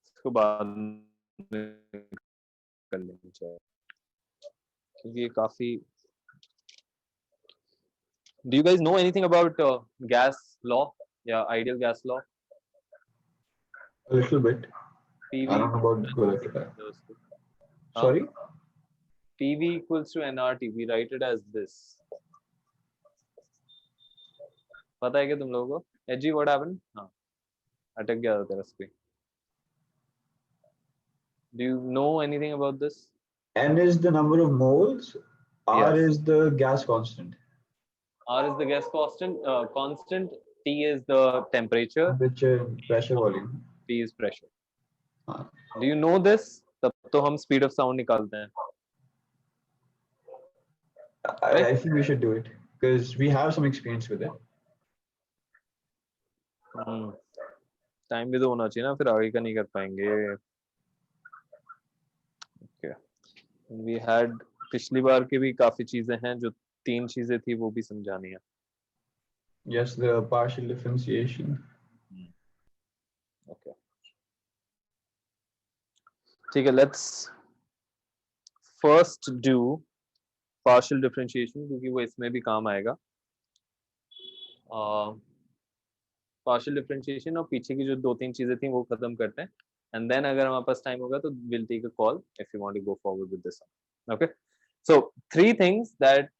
इसको बाद में कर लेंगे क्योंकि ये काफी. Do you guys know anything about gas law? Yeah, ideal gas law. A little bit. PV I don't know about Golakita. Huh? Sorry? PV equals to nRT. We write it as this. पता है क्या तुम लोगों को? Edgy, what happened? हाँ, अटक गया था तेरा screen. Do you know anything about this? N is the number of moles. R Yes. is the gas constant. R is the gas constant. T is the temperature. Temperature, pressure, volume. P is pressure. हाँ. Do you know this? तब तो हम speed of sound निकालते हैं. I think we should do it because we have some experience with it. Time भी तो होना चाहिए ना, फिर आगे का नहीं कर पाएंगे. Okay. We had पिछली बार के भी काफी चीजें हैं जो 3 चीजें थी वो भी समझानी है. Yes, the partial differentiation. Okay. ठीक है, let's first do partial differentiation क्योंकि वो इसमें भी काम आएगा. partial differentiation और पीछे की जो 2-3 चीजें थी वो खत्म करते हैं, and then अगर हमारे पास टाइम होगा तो we'll take a call if you want to go forward with this. Okay, so 3 things that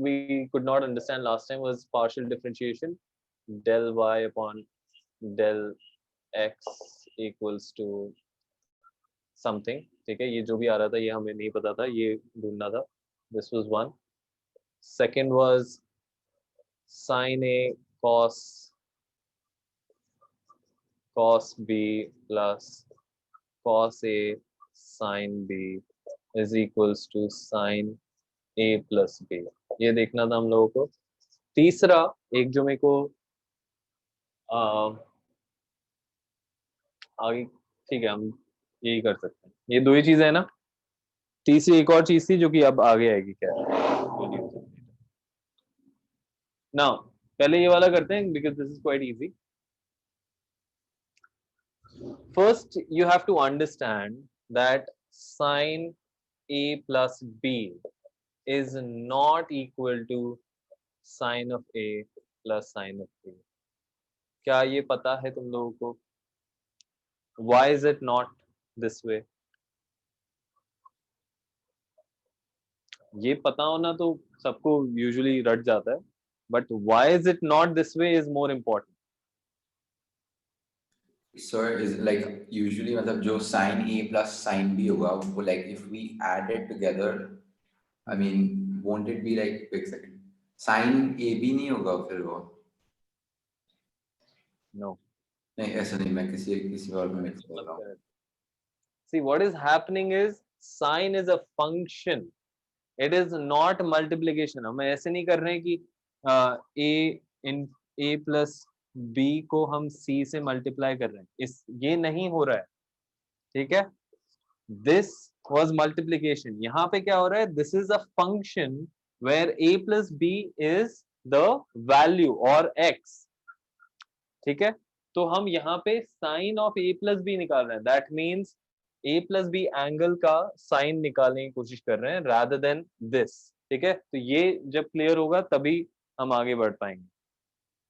we could not understand last time was partial differentiation, del y upon del x equals to something. ठीक है, ये जो भी आ रहा था ये हमें नहीं पता था, ये ढूंढना था. This was one. Second was sin a cos b plus cos a sin b is equals to sin a plus b. ये देखना था हम लोगों को. तीसरा एक जो मेरे को आगे, ठीक है, हम यही कर सकते हैं. ये 2 ही चीजें है ना. तीसरी एक और चीज थी जो कि अब आगे आएगी. क्या नाउ पहले ये वाला करते हैं because this is quite easy. First you have to understand that sin a plus b is not equal to sin of a plus sin of b. क्या ये पता है तुम लोगों को? Why is it not this way? ये पता होना तो सबको usually रट जाता है, but why is it not this way is more important. Sir, is like usually मतलब जो sin A plus sin B होगा वो like if we add it together, I mean won't it be like wait a second, sin AB नहीं होगा फिर वो? No. नहीं ऐसा नहीं, मैं किसी और में mix कर रहा हूँ. See, what is happening is sin is a function. It is not multiplication. हम ऐसे नहीं कर रहे हैं कि a plus b को हम c से मल्टीप्लाई कर रहे हैं. ये नहीं हो रहा है. ठीक है, this was multiplication. यहाँ पे क्या हो रहा है? This is a function where a plus b is the value or x. ठीक है, तो हम यहाँ पे sin of a plus b निकाल रहे हैं. That means a plus b angle का साइन निकालने की कोशिश कर रहे हैं rather than this. ठीक है, तो ये जब क्लियर होगा तभी हम आगे बढ़ पाएंगे.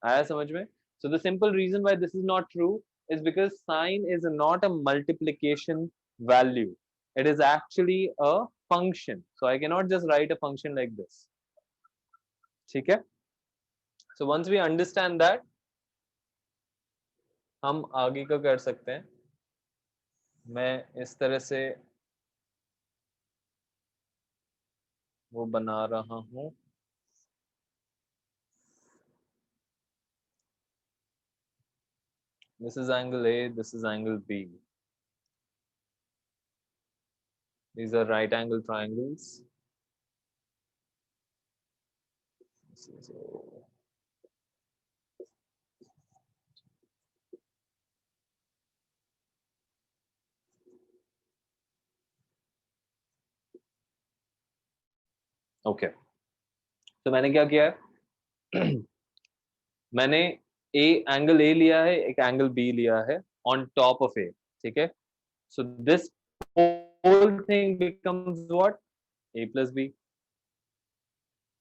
आया समझ में? So the simple reason why this is not true is because sine is not a multiplication value. It is actually a function. So I cannot just write a function like this. ठीक है? So once we understand that, हम आगे का कर सकते हैं. मैं इस तरह से वो बना रहा हूं। This is angle A, this is angle B. These are right angle triangles. So, okay. तो मैंने क्या किया है मैंने एंगल ए लिया है, एक एंगल बी लिया है ऑन टॉप ऑफ ए, ठीक है। So this whole thing becomes what, A plus B,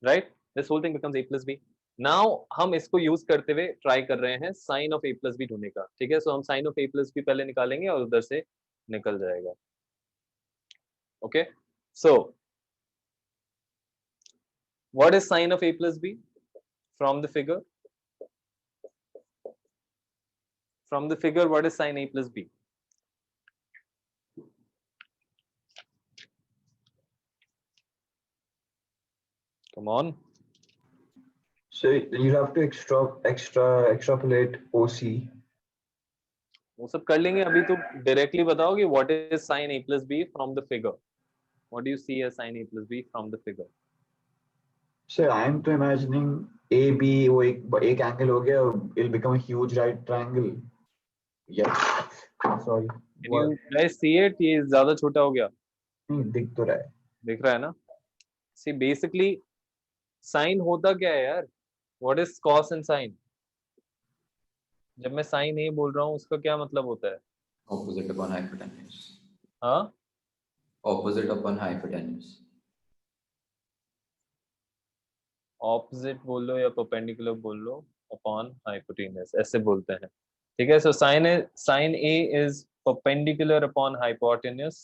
right. This whole thing becomes A plus B. Now हम इसको यूज करते हुए ट्राई कर रहे हैं sine of A plus B ढूंढने का, ठीक है। सो हम sine of A plus B पहले निकालेंगे और उधर से निकल जाएगा। Okay, so what is sine of A plus B from the figure? From the figure, what is sin A plus B? Come on. So you have to extrapolate OC. वो सब कर लेंगे, अभी तो डायरेक्टली बताओ कि what is sin A plus B from the figure? What do you see as sin A plus B from the figure? So I am to imagining AB वो एक angle हो गया, it'll become a huge right triangle. Yes. Sorry. Can you guys see it? ये ज़्यादा छोटा हो गया। नहीं दिख तो रहा है। दिख रहा है ना? See, basically sin होता क्या है यार? What is cos and sin? जब मैं sin A बोल रहा हूँ उसका क्या मतलब होता है? Opposite upon hypotenuse. हाँ? Opposite upon hypotenuse. Opposite बोल लो या perpendicular बोल लो, upon hypotenuse, ऐसे बोलते हैं, ठीक है। So sin A is perpendicular upon hypotenuse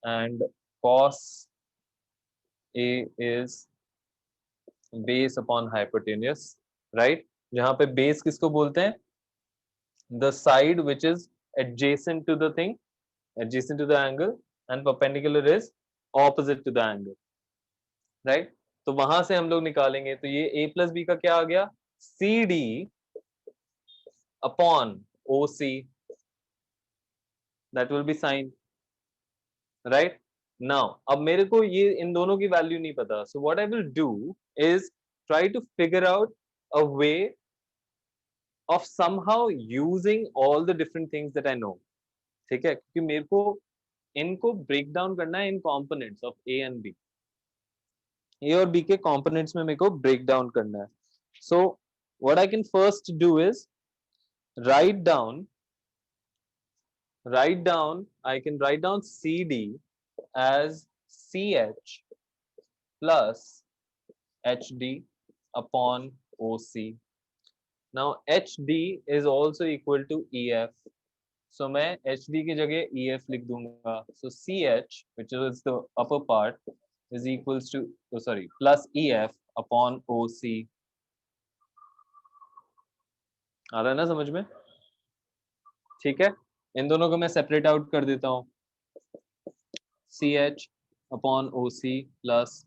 and cos A is base upon hypotenuse, right? जहाँ पे base किसको बोलते हैं? The side which is adjacent to the thing, adjacent to the angle, and perpendicular is opposite to the angle, right? तो वहां से हम लोग निकालेंगे, तो ये a plus b का क्या आ गया? CD upon OC, that will be sin, right? Now अब मेरे को ये इन दोनों की वैल्यू नहीं पता, so what I will do is try to figure out a way of somehow using all the different things that I know, ठीक है। क्योंकि मेरे को इनको ब्रेक डाउन करना है in components of A and B, A और B के कंपोनेंट्स में मेरे को ब्रेक डाउन करना है। So what I can first do is write down I can write down CD as CH plus HD upon OC. Now HD is also equal to EF, so मैं HD की जगह EF लिख दूंगा। So CH, which is the upper part, is equals to plus EF upon OC। आ रहा है ना समझ में? ठीक है, इन दोनों को मैं सेपरेट आउट कर देता हूँ। CH upon OC plus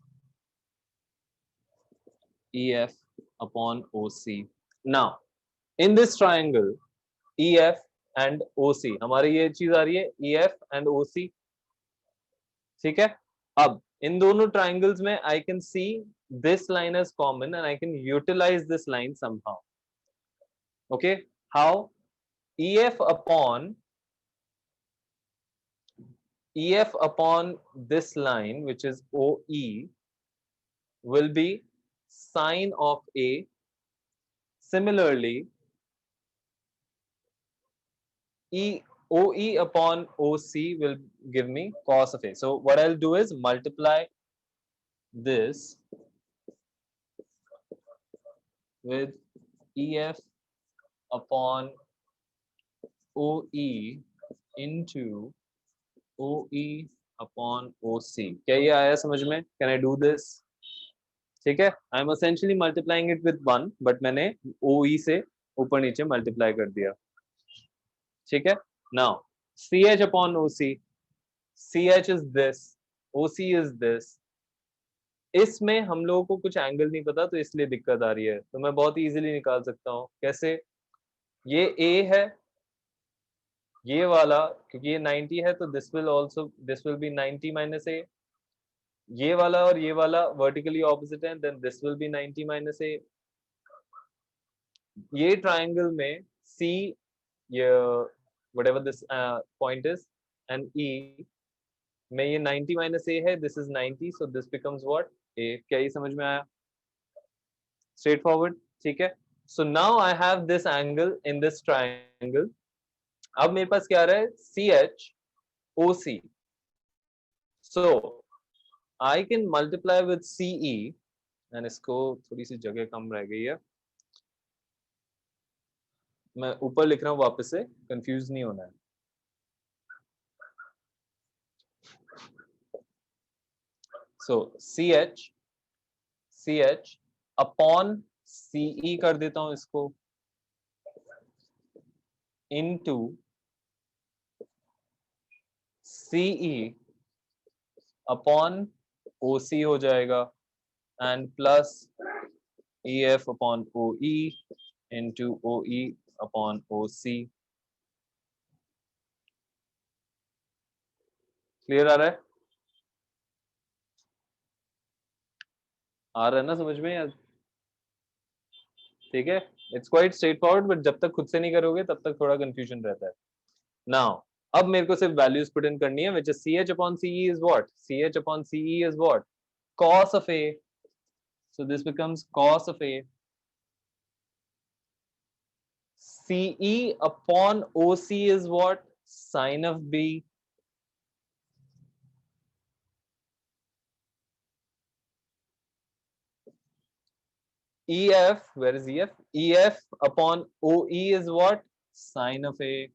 EF upon OC. Now in this triangle EF and OC, हमारी ये चीज आ रही है EF and OC, ठीक है। अब इन दोनों triangles में I can see this line as common and I can utilize this line somehow. Okay, how? EF upon this line, which is OE, will be sine of A. Similarly, OE upon OC will give me cos of A. So what I'll do is multiply this with EF upon OE into OE upon OC. क्या ये आया समझ में? Can I do this? ठीक है, I am essentially multiplying it with 1, but मैंने OE से ऊपर नीचे मल्टीप्लाई कर दिया, ठीक है। Now CH upon OC, CH is this, OC is this, इसमें हम लोगों को कुछ एंगल नहीं पता, तो इसलिए दिक्कत आ रही है। तो मैं बहुत इजीली निकाल सकता हूँ। कैसे? ये ए है, ये वाला, क्योंकि ये 90 है तो this will be 90 minus A. ये वाला और ये वाला वर्टिकली ऑपोजिट है, then this will be 90 minus A. ये ट्राइंगल में सी, ये whatever this point is, and E में ये 90 minus A है, this is 90, so this becomes what? A. क्या ये समझ में आया? Straight forward, ठीक है? So now I have this angle in this triangle. अब मेरे पास क्या आ रहा है? CH OC. So I can multiply with CE, and इसको थोड़ी सी जगह कम रह गई है, मैं ऊपर लिख रहा हूँ वापस से, कंफ्यूज नहीं होना है। So CH अपॉन CE कर देता हूं इसको, इनटू CE अपॉन OC हो जाएगा, and plus EF upon OE into OE upon OC। Clear आ रहा है? आ रहा है ना समझ में यार? ठीक है, it's quite straight forward, but जब तक खुद से नहीं करोगे तब तक थोड़ा कंफ्यूजन रहता है। नाउ अब मेरे को सिर्फ वैल्यूज पुट इन करनी है, which is CH upon CE is what? CH upon CE is what? cos of A. So this becomes cos of A. CE upon OC is what? Sin of B. EF, where is EF? EF upon OE is what? Sin of A.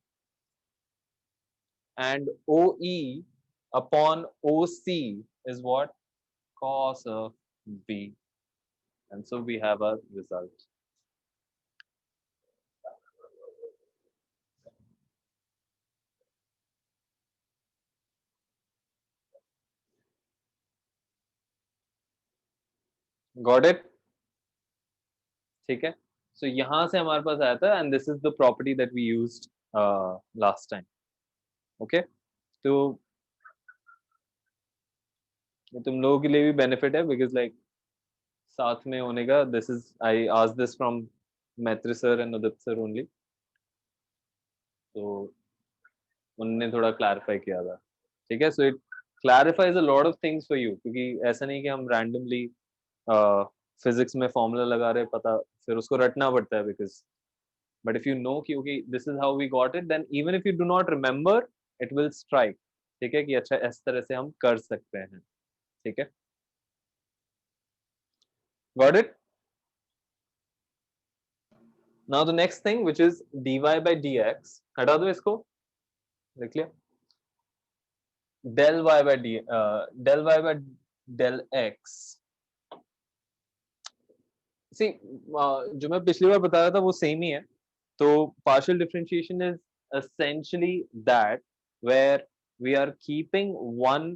And OE upon OC is what? Cos of B. And so we have our result. Got it? ठीक है, so यहां से हमारे पास आया था, and this is the property that we used last time. Okay, तो ये तुम लोगों के लिए भी बेनिफिट है, बिकॉज लाइक साथ में होने का, this is I asked this from Maitri sir and Udit sir only, तो उन्होंने थोड़ा क्लैरिफाई किया था। ठीक है, so it clarifies a lot of things for you, क्योंकि ऐसा नहीं कि हम रैंडमली फिजिक्स में फॉर्मूला लगा रहे, पता फिर उसको रटना पड़ता है, because but if you know कि okay this is how we got it, then even if you do not remember it will strike. ठीक है, कि अच्छा इस तरह से हम कर सकते हैं। ठीक है, got it? Now the next thing, which is dy by dx, हटा दो इसको, लिख लिया, del y by del x। See, जो मैं पिछली बार बताया था वो सेम ही है। तो partial differentiation is essentially that where we are keeping one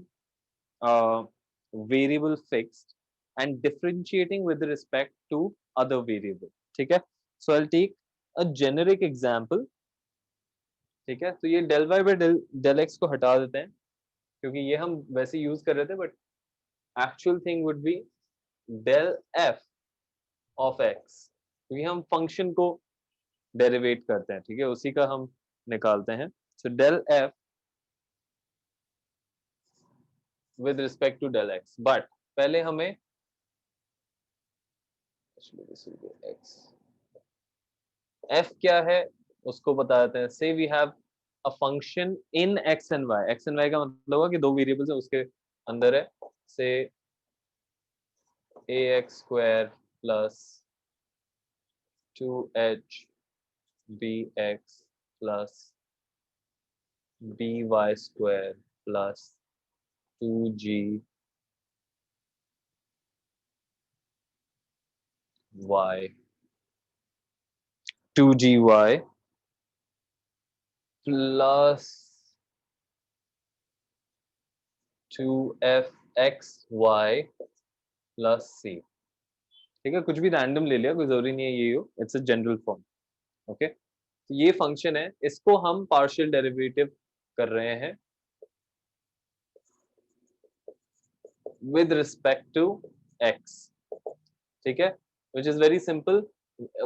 variable fixed and differentiating with respect to other variable। ठीक है, so I'll take a generic example। ठीक है, तो ये del y by del x को हटा देते हैं, क्योंकि ये हम वैसे यूज कर रहे थे, but actual thing would be del f of x, क्योंकि हम फंक्शन को डेरिवेट करते हैं। ठीक है, उसी का हम निकालते हैं। So del f with respect to del x, but पहले हमें x f क्या है उसको बता देते हैं। Say we have a function in x and y। x and y का मतलब होगा कि दो वेरिएबल्स है, उसके अंदर है। से ax square plus 2h bx plus by square plus 2g y 2gy plus 2fxy plus C. ठीक है, कुछ भी रैंडम ले लिया, कोई जरूरी नहीं है ये हो, it's a general form. Okay, तो ये फंक्शन है, इसको हम पार्शियल डेरिवेटिव कर रहे हैं विद रिस्पेक्ट टू एक्स। ठीक है, which is very simple.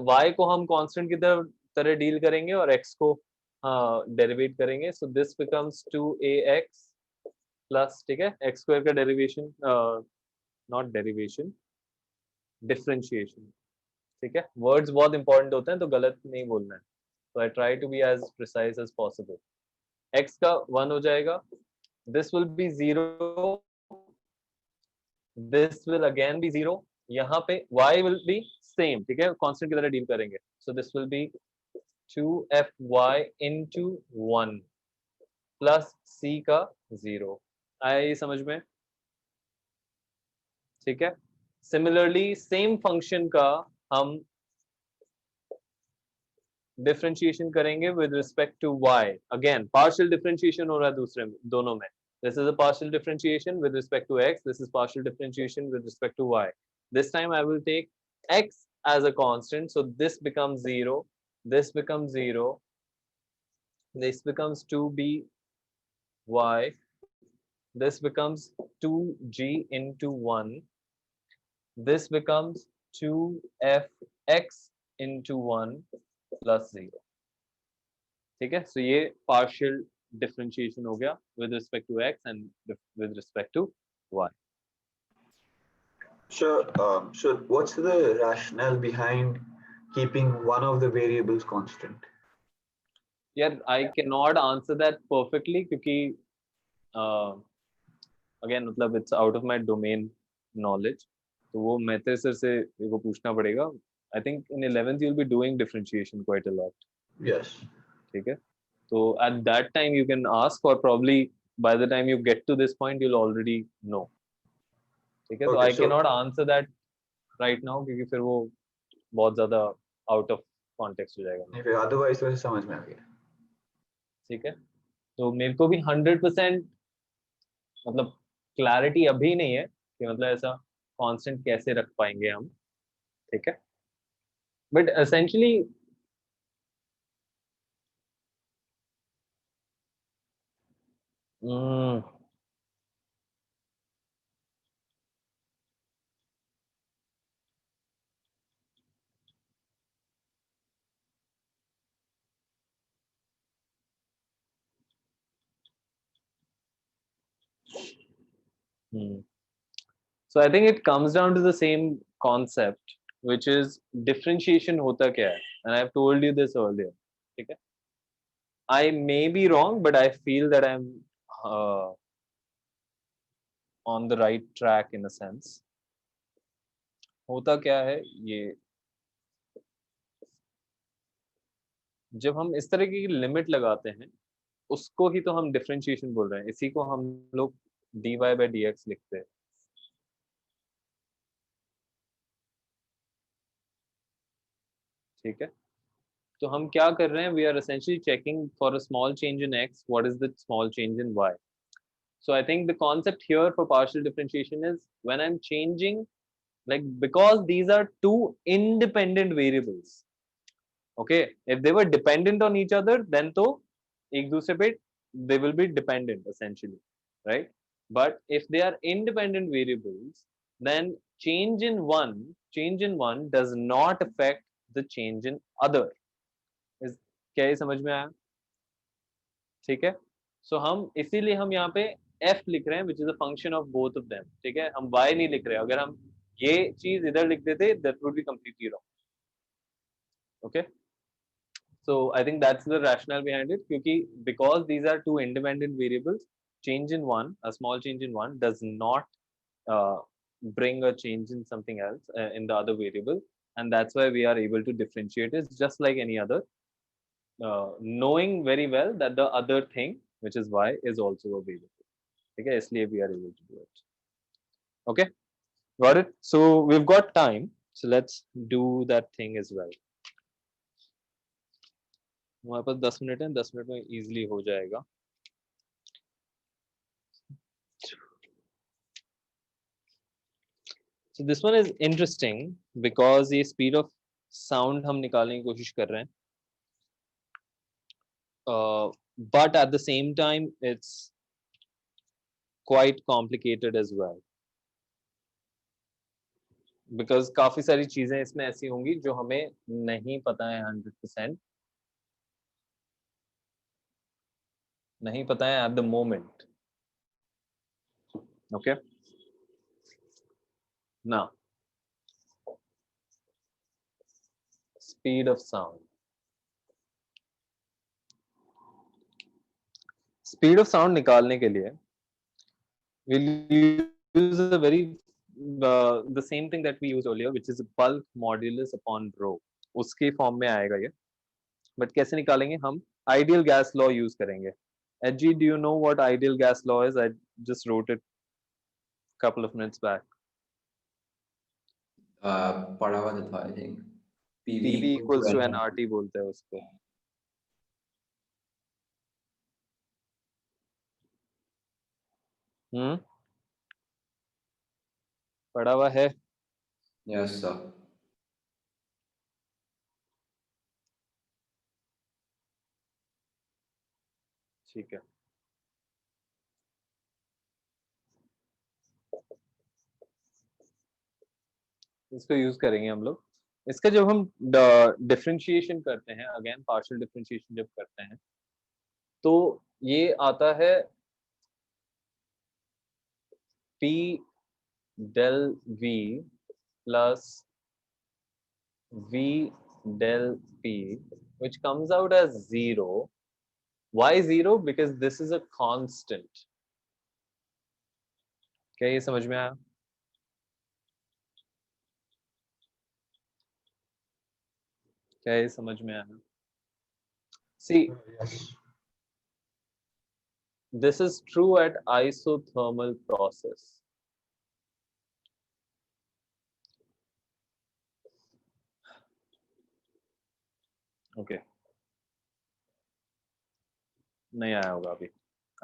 y को हम कांस्टेंट की तरह डील करेंगे और x को डेरिवेट करेंगे, so this becomes 2ax plus, ठीक है, एक्स स्क्वायर का डेरिवेशन, नॉट डेरिवेशन, डिफरेंशिएशन। ठीक है, वर्ड्स बहुत इंपॉर्टेंट होते हैं तो गलत नहीं बोलना है, तो I try to be as precise as possible. x का 1 हो जाएगा, this will be 0, this will again be 0, यहाँ पे y विल बी सेम, ठीक है, कांस्टेंट की तरह डील करेंगे, so this will B 2fy into 1 plus c का 0। आया ये समझ में? ठीक है, सिमिलरली सेम फंक्शन का हम डिफरेंशिएशन करेंगे with respect to y, again partial differentiation हो रहा है दूसरे में, दोनों में। This is a partial differentiation with respect to x, this is partial differentiation with respect to y। This time I will take x as a constant, so this becomes 0, this becomes 0, this becomes 2by, this becomes 2g into 1, this becomes 2fx into 1 plus 0। ठीक है, सो ये partial differentiation हो गया with respect to x and with respect to y। So what's the rationale behind keeping one of the variables constant? यार I can not answer that perfectly, क्योंकि again मतलब it's out of my domain knowledge, तो वो Mehtar sir से मेरे को पूछना पड़ेगा। I think in 11th you will be doing differentiation quite a lot. Yes. ठीक है, तो at that time you can ask, और probably by the time you get to this point you will already know. ठीक है, तो Okay, I can so not answer that right now, क्योंकि फिर वो बहुत ज्यादा आउट ऑफ कॉन्टेक्स्ट हो जाएगा। if otherwise वैसे समझ में आ गया। ठीक है, तो मेरे को भी 100% मतलब क्लैरिटी अभी नहीं है कि मतलब ऐसा कांस्टेंट कैसे रख पाएंगे हम। ठीक है, but essentially so I think it comes down to the same concept, which is differentiation होता क्या है, and I have told you this earlier. ठीक है, I may be wrong, but I feel that I'm uh, on the right track in a sense. होता क्या है ये, जब हम इस तरह की लिमिट लगाते हैं उसको ही तो हम डिफरेंशिएशन बोल रहे हैं, इसी को हम लोग dy by dx लिखते हैं। ठीक है, तो हम क्या कर रहे हैं, we are essentially checking for a small change in x, what is the small change in y। So I think the concept here for partial differentiation is when I'm changing, like because these are two independent variables. Okay, if they were dependent on each other, then to ek dusre pe they will be dependent essentially, right? But if they are independent variables, then change in one does not affect the change in other. Is क्या ये समझ में आया? ठीक है, so हम इसीलिए हम यहाँ पे f लिख रहे हैं which is a function of both of them. ठीक है, हम y नहीं लिख रहे, अगर हम ये चीज इधर लिख देते that would be completely wrong. Okay, so I think that's the rational behind it, क्योंकि because these are two independent variables, change in one, a small change in one does not bring a change in something else in the other variable, and that's why we are able to differentiate it just like any other, knowing very well that the other thing which is y is also a variable. ठीक है, इसलिए we are able to do it. Okay, got it? So we've got time, so let's do that thing as well. हमारे पास 10 minute है, 10 minute में easily हो जाएगा। So this one is interesting because ये speed of sound हम निकालने की कोशिश कर रहे हैं. But at the same time, it's quite complicated as well. Because काफी सारी चीजें इसमें ऐसी होंगी जो हमें नहीं पता है 100%. नहीं पता है at the moment. Okay. Now, speed of sound. Speed of sound निकालने के लिए we'll use a very the same thing that we used earlier, which is bulk modulus upon rho. उसके फॉर्म में आएगा ये. बट कैसे निकालेंगे हम? आइडियल गैस लॉ यूज करेंगे. Edgy, do you know what ideal gas law is? I just wrote it a couple of minutes back. पढ़ा हुआ था I think. PV equals to nRT बोलते हैं उसको. पढ़ा हुआ है. Yes sir. ठीक है. इसको यूज करेंगे हम लोग. इसका जब हम डिफरेंशिएशन करते हैं, अगेन पार्शियल डिफरेंशिएशन जब करते हैं, तो ये आता है P del V plus V del P, which comes out as 0. Why 0? Because this is a constant. क्या ये समझ में आया? क्या ये समझ में आया? See, Yes. this is true at isothermal process. Okay. नहीं आया होगा अभी.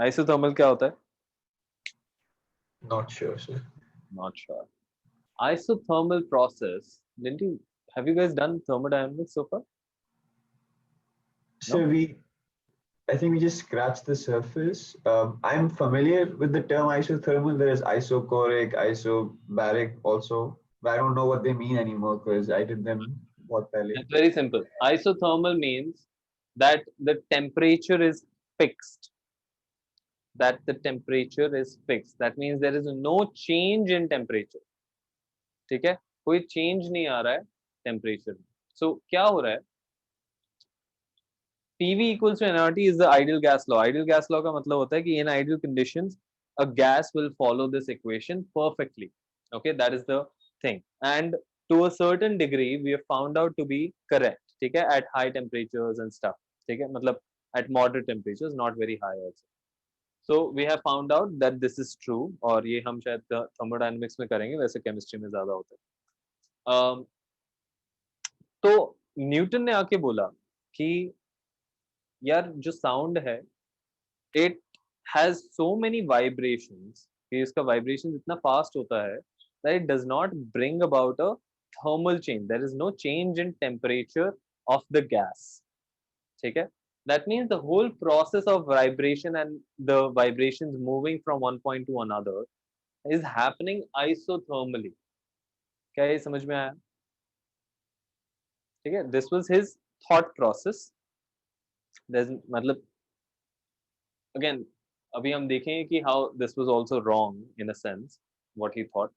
Isothermal क्या होता है? Not sure, sir. Not sure. Isothermal process. Have you guys done thermodynamics so far? So I think we just scratched the surface. I'm familiar with the term isothermal. There is isochoric, isobaric also, but I don't know what they mean anymore because I did them what pehle. It's very simple. Isothermal means that the temperature is fixed. That the temperature is fixed. That means there is no change in temperature. ठीक है? कोई change नहीं आ रहा है temperature में. So क्या हो रहा है? PV equals to nRT is the ideal gas law. Ideal gas law का मतलब होता है कि in ideal conditions, a gas will follow this equation perfectly. Okay, that is the thing. And to a certain degree, we have found out to be correct. ठीक है? At high temperatures and stuff. ठीक है? मतलब at moderate temperatures, not very high also. So we have found out that this is true. और ये हम शायद thermodynamics में करेंगे, वैसे chemistry में ज़्यादा होता है. तो न्यूटन ने आके बोला कि यार जो साउंड है it has so many vibrations कि इसका वाइब्रेशन इतना फास्ट होता है that it does not bring about a thermal change. There is no change in temperature of the gas. ठीक है? That means the whole process of vibration and the vibrations moving from one point to another is happening isothermally. क्या ये समझ में आया? ठीक है? This was his thought process. मतलब again अभी हम देखेंगे कि how this was also wrong in a sense what he thought,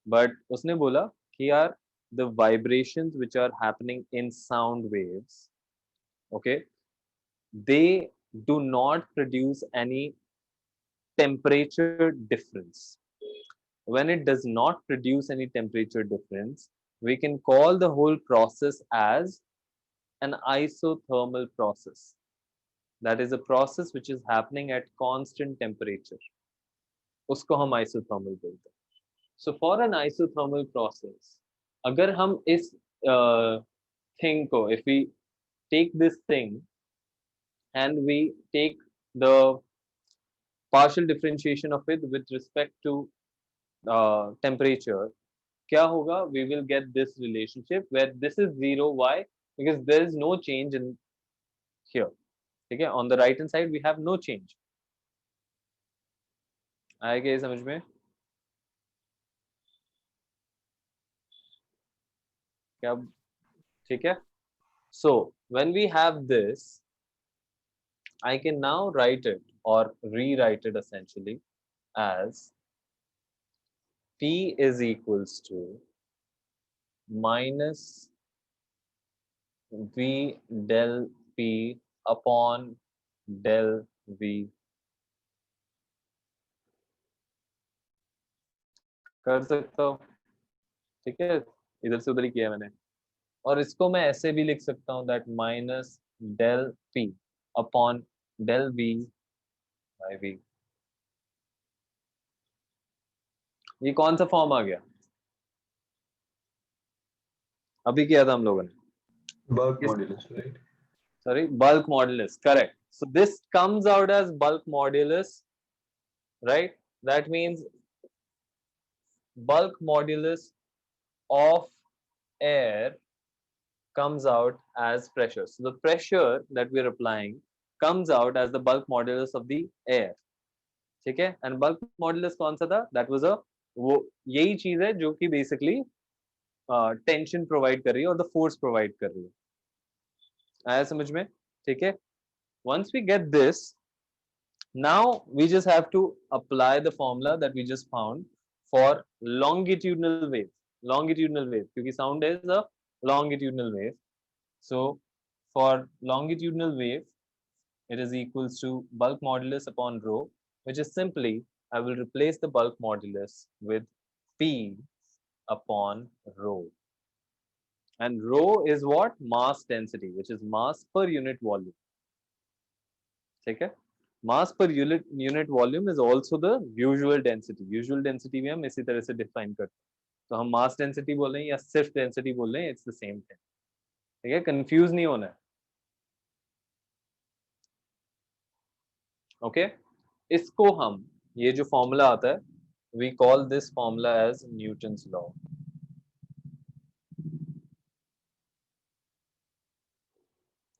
but उसने बोला कि यार the vibrations which are happening in sound waves, okay, they do not produce any temperature difference. When it does not produce any temperature difference, we can call the whole process as an isothermal process. That is a process which is happening at constant temperature. उसको हम isothermal बोलते हैं. So for an isothermal process, अगर हम इस thing को, if we take this thing and we take the partial differentiation of it with respect to temperature, क्या होगा, we will get this relationship where this is 0. Why? Because there is no change in here. ठीक है, on the right hand side we have no change. आएगा ये समझ में? क्या? ठीक है. So when we have this, I can now write it or rewrite it essentially as P is equals to minus V del P upon del V. कर सकता हूँ, ठीक है, इधर से उधर ही किया मैंने. और इसको मैं ऐसे भी लिख सकता हूँ that minus del P upon del V by V. ये कौन सा फॉर्म आ गया? अभी किया था हम लोगों ने. Bulk modulus, right? Sorry, bulk modulus. Correct. So this comes out as bulk modulus, right? That means bulk modulus of air comes out as pressure. So the pressure that we are applying comes out as the bulk modulus of the air. ठीक है? And bulk modulus कौन सा था? That was वो यही चीज है जो कि basically टेंशन प्रोवाइड कर रही है और द फोर्स प्रोवाइड कर रही है. आया समझ में? ठीक है. Once we get this, now we just have to apply the formula that we just found for longitudinal wave. Longitudinal wave, क्योंकि sound is a longitudinal wave. So for longitudinal wave, it is equals to bulk modulus upon rho, which is simply I will replace the bulk modulus with P upon rho. And rho is what? Mass density, which is mass per unit volume. ठीक है. Mass per unit volume is also the usual density. Usual density भी हम इसी तरह से define करते हैं. तो हम mass density बोल रहे हैं या सिर्फ density बोल रहे हैं, it's the same thing. ठीक है, confuse नहीं होना है. Okay? इसको हम, ये जो formula आता है, we call this formula as Newton's law.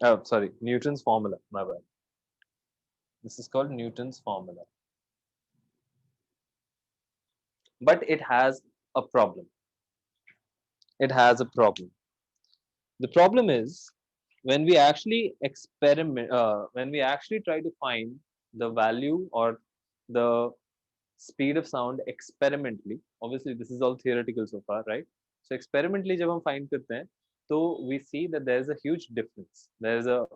Oh, sorry, Newton's formula, my bad. This is called Newton's formula. But it has a problem. It has a problem. The problem is when we actually experiment, when we actually try to find the value or the speed of sound experimentally, obviously this is all theoretical so far, right? So experimentally जब हम find करते हैं, तो we see that there is a huge difference. There is a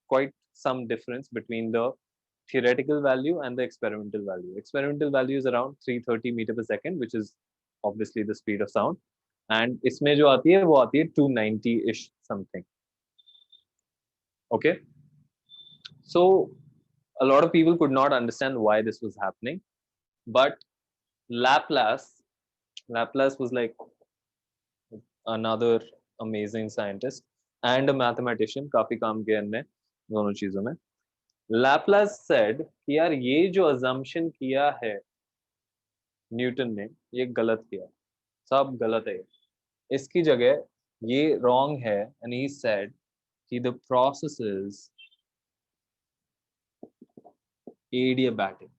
quite some difference between the theoretical value and the experimental value. Experimental value is around 330 meter per second, which is obviously the speed of sound. And इसमें जो आती है वो आती है 290-ish something. Okay. So a lot of people could not understand why this was happening, but Laplace was like another amazing scientist and a mathematician. काफी काम किया इनने दोनों चीजों में. Laplace said कि यार ये जो assumption किया है न्यूटन ने, ये गलत किया, सब गलत है. इसकी जगह ये wrong है, and he said कि the process is adiabatic.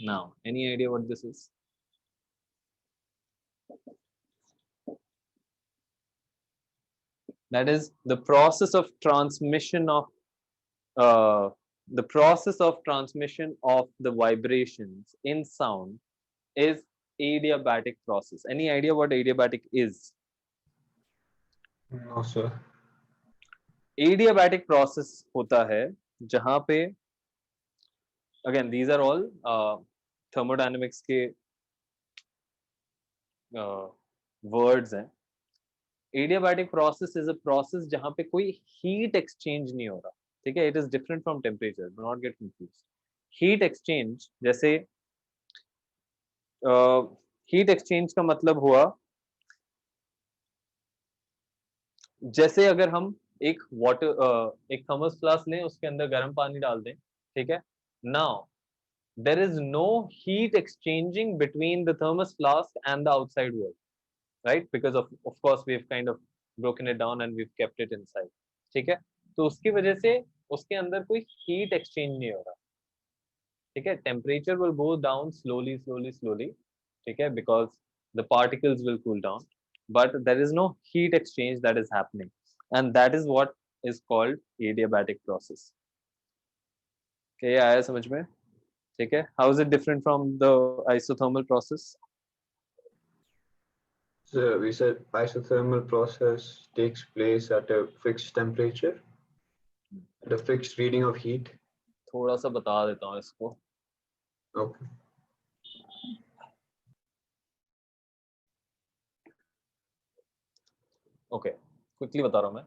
Now, any idea what this is? That is the process of transmission of the vibrations in sound is adiabatic process. Any idea what adiabatic is? No, sir. Adiabatic process होता है जहां पे, again these are all thermodynamics के words हैं. Adiabatic process is a process जहां पे कोई heat exchange नहीं हो रहा. ठीक है, it is different from temperature. Do not get confused. Heat exchange जैसे heat exchange का मतलब हुआ जैसे अगर हम एक थर्मस फ्लास्क लें, उसके अंदर गर्म पानी डाल दें, ठीक है. Now there is no heat exchanging between the thermos flask and the outside world. right? Because of course we've kind of broken it down and we've kept it inside. ठीक है, तो उसकी वजह से उसके अंदर कोई हीट एक्सचेंज नहीं हो रहा. ठीक है, temperature will go down slowly slowly slowly. ठीक है, because the particles will cool down, but there is no heat exchange that is happening, and that is what is called adiabatic process. okay, आया समझ में? ठीक है, how is it different from the isothermal process? So we said isothermal process takes place at a fixed temperature, at a fixed reading of heat. थोड़ा सा बता देता हूँ इसको. Okay. ओके, क्विकली बता रहा हूँ मैं.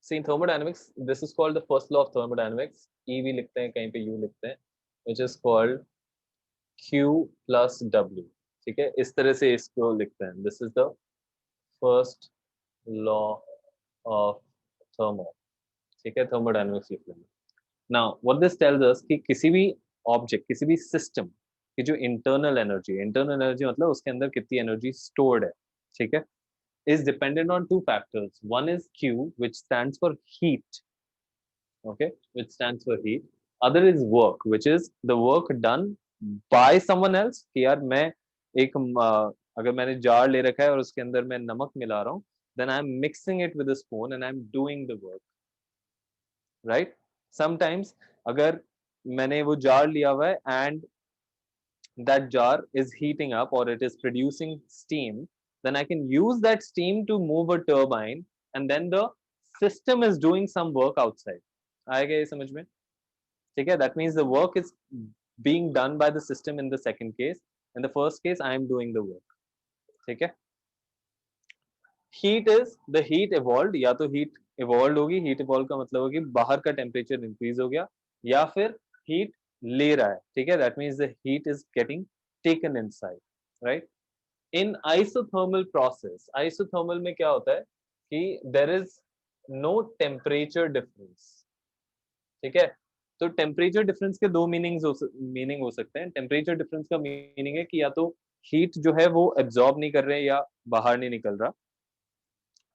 See, in thermodynamics, this is called the first law of thermodynamics. E भी लिखते हैं, कहीं पे U लिखते हैं, which is called Q plus W. ठीक है, इस तरह से इसको लिखते हैं. This is the first law of thermo. ठीक है, thermodynamics लिख लेंगे. Now, what this tells us कि किसी भी ऑब्जेक्ट, किसी भी सिस्टम की जो इंटरनल एनर्जी मतलब उसके अंदर कितनी एनर्जी स्टोर्ड है, ठीक है, is dependent on two factors. One is Q, which stands for heat, okay, which stands for heat. Other is work, which is the work done by someone else. कि यार मैं एक अगर मैंने जार ले रखा है और उसके अंदर मैं नमक मिला रहा हूँ, then I'm mixing it with a spoon and I'm doing the work, right? Sometimes अगर मैंने वो जार लिया हुआ है and that jar is heating up or it is producing steam, then I can use that steam to move a turbine, and then the system is doing some work outside. आएगा ये समझ में? ठीक है, that means the work is being done by the system in the second case. In the first case, I am doing the work. ठीक है? Heat is the heat evolved, या तो heat evolved होगी, heat evolved का मतलब होगी बाहर का temperature increase हो गया, या फिर heat ले रहा है. ठीक है, that means the heat is getting taken inside, right? In isothermal process, isothermal में क्या होता है कि there is no temperature difference. ठीक है, तो टेम्परेचर डिफरेंस के दो मीनिंग हो सकते हैं. टेम्परेचर डिफरेंस का मीनिंग है कि या तो हीट जो है वो एब्जॉर्ब नहीं कर रहे हैं या बाहर नहीं निकल रहा.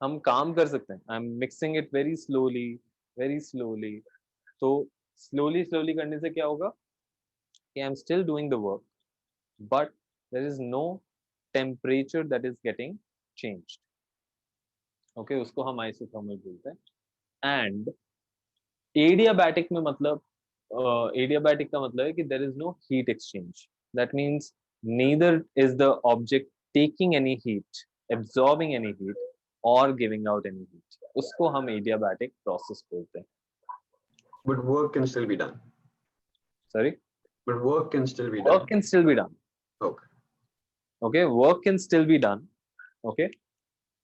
हम काम कर सकते हैं. I am mixing it very slowly, very slowly. तो स्लोली स्लोली करने से क्या होगा कि I am still doing the work, but there is no temperature that is getting changed. Okay, उसको हम आइसोथर्मल बोलते हैं. एंड एडियाबैटिक में मतलब एडियाबैटिक का मतलब है कि there is no heat exchange. That means neither is the object taking any heat, absorbing any heat, or giving out any heat. उसको हम adiabatic process बोलते हैं. But work can still be done. Sorry? But work can still be Work done. can still be done. Okay. Okay, work can still be done. Okay,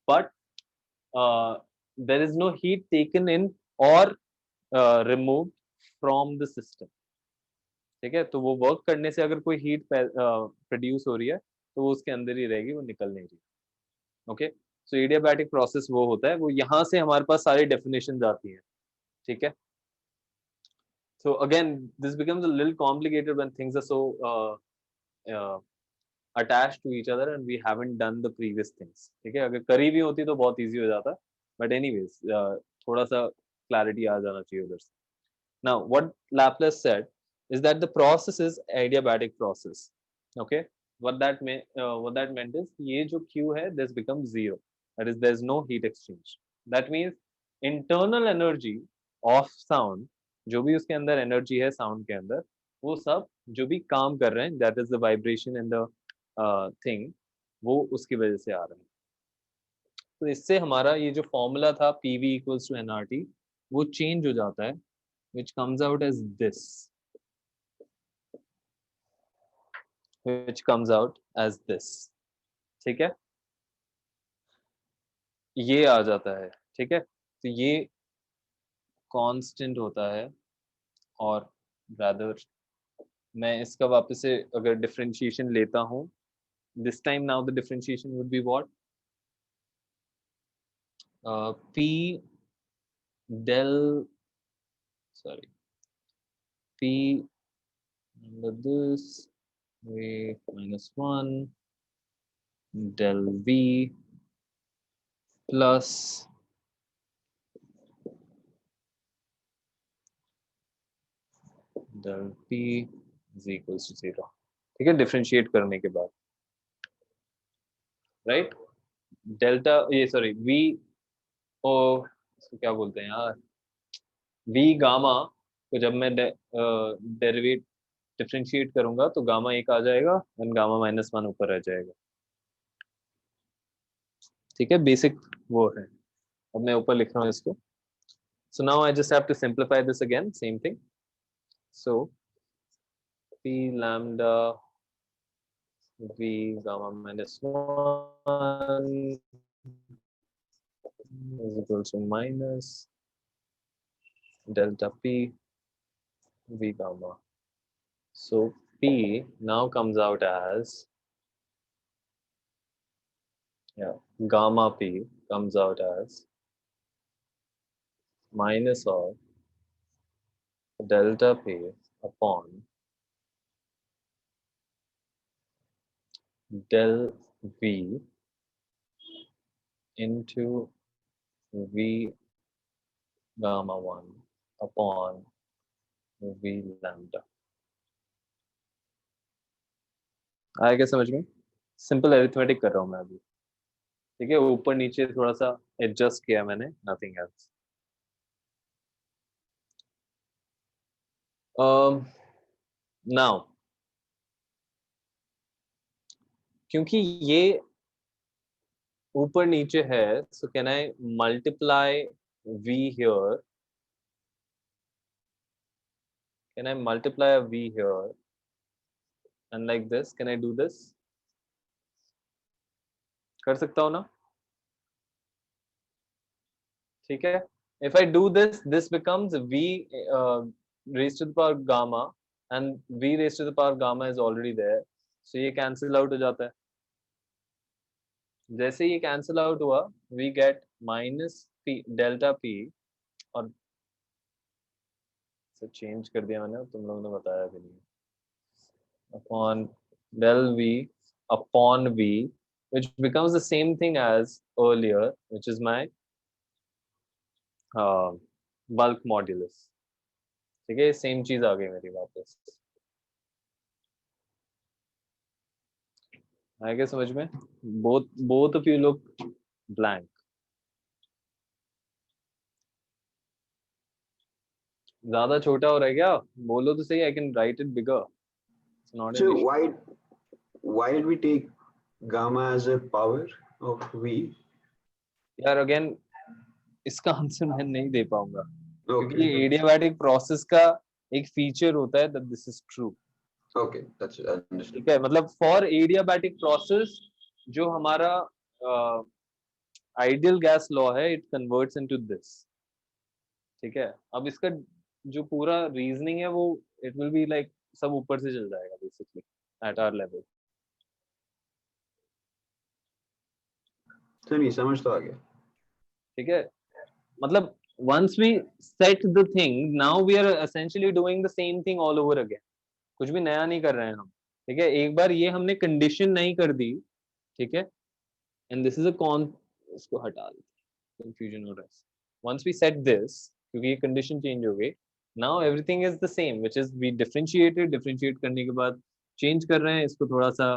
but there is no heat taken in or removed from the system. ठीक है, तो वो work करने से अगर कोई heat produce हो रही है तो वो उसके अंदर ही रहेगी, वो निकल नहीं रही. ओके, सो एडियाबैटिक प्रोसेस वो होता है, वो यहाँ से हमारे पास सारी डेफिनेशंस आती हैं. ठीक है, so again this becomes a little complicated when things are so uh, attached to each other and we haven't done the previous things. ठीक है, अगर करी भी होती तो बहुत easy हो जाता, but anyways थोड़ा सा clarity आ जाना चाहिए उधर से. Now what Laplace said is that the process is adiabatic process. Okay, what that meant is ये जो Q है this becomes zero, that is there is no heat exchange. That means internal energy of sound, जो भी उसके अंदर energy है sound के अंदर, वो सब जो भी काम कर रहे हैं that is the vibration in the thing, वो उसकी वजह से आ रहा है. तो इससे हमारा ये जो फॉर्मूला था PV इक्वल्स टू nRT वो चेंज हो जाता है, which comes out as this, which comes out as this. ठीक है, ये आ जाता है. ठीक है, तो ये कांस्टेंट होता है, और रादर मैं इसका वापस से अगर डिफरेंशिएशन लेता हूँ, this time now the differentiation would be what? P del, sorry, P under this, A minus 1 del v plus del p is equals to 0. ठीक है, डिफरेंशिएट करने के बाद, राइट? डेल्टा, ये सॉरी v, ओ इसको क्या बोलते हैं यार, v गामा को जब मैं डेरिवेट डिफरेंशिएट करूंगा तो गामा एक आ जाएगा एंड गामा -1 ऊपर रह जाएगा। ठीक है, बेसिक वो है। अब मैं ऊपर लिख रहा हूँ इसको। So now I just have to simplify this again, same thing. So p lambda v gamma -1 is equal to minus delta p v gamma. So p now comes out as, gamma p comes out as minus of delta p upon del v into v gamma 1 upon v lambda। आया क्या समझ में? Simple arithmetic कर रहा हूँ मैं अभी। ठीक है, ऊपर नीचे थोड़ा सा एडजस्ट किया मैंने, नथिंग एल्स। नाउ क्योंकि ये ऊपर नीचे है, so can I multiply v here? Can I multiply a v here? And like this, can I do this? कर सकता हूँ ना? ठीक है, if I do this, this becomes v raised to the power gamma, and v raised to the power gamma is already there, so ये cancel out हो जाता है। जैसे ये cancel out हुआ, we get minus p delta p, और से change कर दिया मैंने, तुम लोगों ने बताया भी नहीं, upon del v upon v, which becomes the same thing as earlier, which is my bulk modulus। ठीक है, सेम चीज आ गई मेरी वापस। आया क्या समझ में? both of you look blank। ज्यादा छोटा हो रहा है क्या? बोलो तो सही, I can write it bigger, it's not an So issue। why did we take gamma as a power of v? यार अगेन इसका आंसर मैं नहीं दे पाऊंगा, क्योंकि Okay, ये एडियाबैटिक प्रोसेस का एक फीचर होता है that this is true। okay, that's understood. ठीक है, मतलब फॉर एडियाबैटिक प्रोसेस जो हमारा आइडियल गैस लॉ है, इट कन्वर्ट्स इनटू दिस। ठीक है, अब इसका जो पूरा रीजनिंग है वो इट विल बी लाइक सब ऊपर से चल जाएगा बेसिकली एट आवर लेवल। तो नहीं समझ तो आ गया। ठीक है, मतलब once we set the thing, now we are essentially doing the same thing all over again। कुछ भी नया नहीं कर रहे हैं हम। ठीक है, एक बार ये हमने कंडीशन नहीं कर दी, ठीक है, and this is a con, इसको हटा दो, कंफ्यूजन हो रहा है। once we set this, क्योंकि ये कंडीशन चेंज हो गई, now everything is the same, which is we differentiate करने के बाद चेंज कर रहे हैं इसको, थोड़ा सा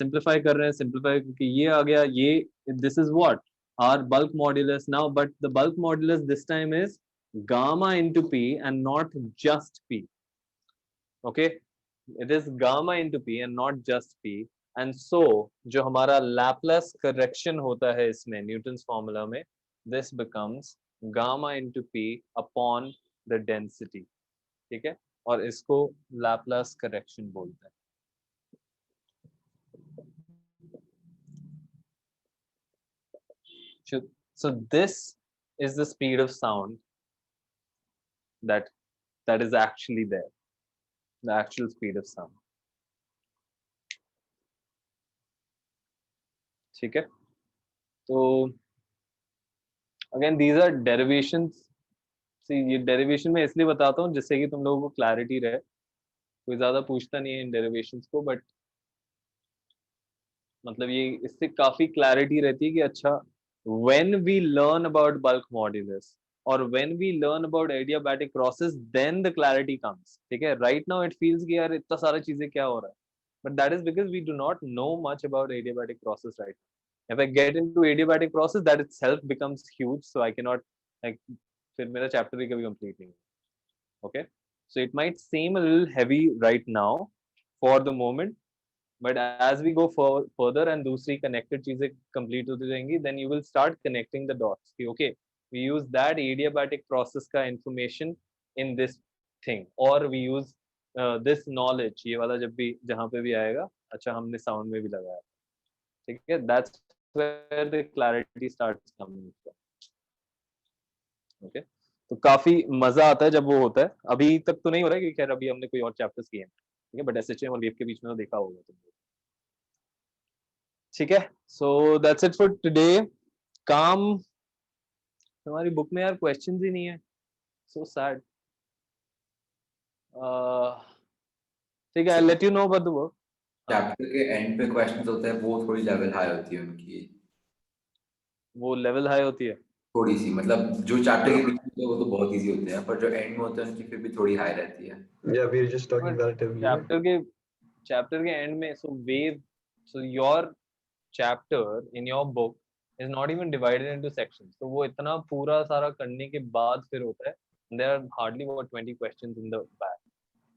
सिंप्लीफाई कर रहे हैं, सिंप्लीफाई क्योंकि ये आ गया, ये this is what our bulk modulus now, but the bulk modulus this time is gamma into p and not just p। okay, it is gamma into p and not just p, and so जो हमारा Laplace correction होता है इसमें Newton's formula में, this becomes gamma into p upon the density। ठीक है, और इसको Laplace correction बोलते हैं। So this is the speed of sound that is actually there, the actual speed of sound। ठीक है, तो अगेन दीज आर डेरिवेशंस। ये डेरिवेशन में इसलिए बताता हूँ जिससे कि तुम लोगों को क्लैरिटी रहे। कोई ज्यादा पूछता नहीं है इन डेरिवेशंस को, बट मतलब ये इससे काफी क्लैरिटी रहती है कि अच्छा when we learn about bulk modulus or when we learn about adiabatic process then the clarity comes. ठीक है, right now it feels कि यार इतना सारा चीजें क्या हो रहा है, but that is because we do not know much about adiabatic process right now. If I get into adiabatic process, that itself becomes huge, so I cannot like फिर मेरा chapter भी कभी complete नहीं. Okay, so it might seem a little heavy right now for the moment, but as we go further and दूसरी connected चीजें complete होती जाएंगी, then you will start connecting the dots कि okay, we use that adiabatic process का information in this thing, or we use this knowledge, ये वाला जब भी जहाँ पे भी आएगा, अच्छा हमने sound में भी लगाया, ठीक है, that's where the clarity starts coming from. Okay, तो काफी मजा आता है जब वो होता है. अभी तक तो नहीं हो रहा है क्योंकि खैर अभी हमने कोई और चैप्टर्स किए हैं, ठीक है, बट एसएचएम और वेव के बीच में तो देखा होगा तुमने. ठीक है, so that's it for today. काम हमारी बुक में यार क्वेश्चंस ही नहीं है, सो सैड. ठीक है, I let you know about the work. Chapter के एंड पे क्वेश्चंस होते हैं, वो थोड़ी लेवल हाई होती है उनकी, वो लेवल हाई होती है. थोड़ी सी, मतलब जो चैप्टर के बीच में होते हैं वो तो बहुत इजी होते हैं, पर जो एंड में होते हैं उनकी फिर भी थोड़ी हाई रहती है. Yeah, we're just talking but relatively. Chapter के एंड में so wave, so your chapter in your book is not even divided into sections. So वो इतना पूरा सारा करने के बाद फिर होता है. There are hardly about 20 questions in the back.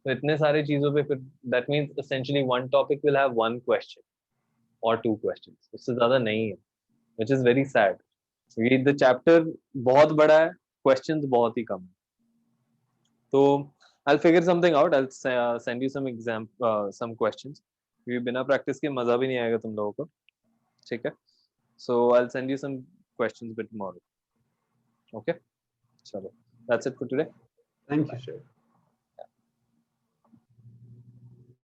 तो इतने सारे चीजों पे फिर that means essentially one topic will have one question or two questions. उससे ज्यादा नहीं है, which is very sad. ये the chapter बहुत बड़ा है, questions बहुत ही कम है. तो I'll figure something out. I'll send you some questions. क्योंकि बिना practice के मजा भी नहीं आएगा तुम लोगों को, ठीक है? So I'll send you some questions by tomorrow. Okay? Chalo. That's it for today. Thank you, sir.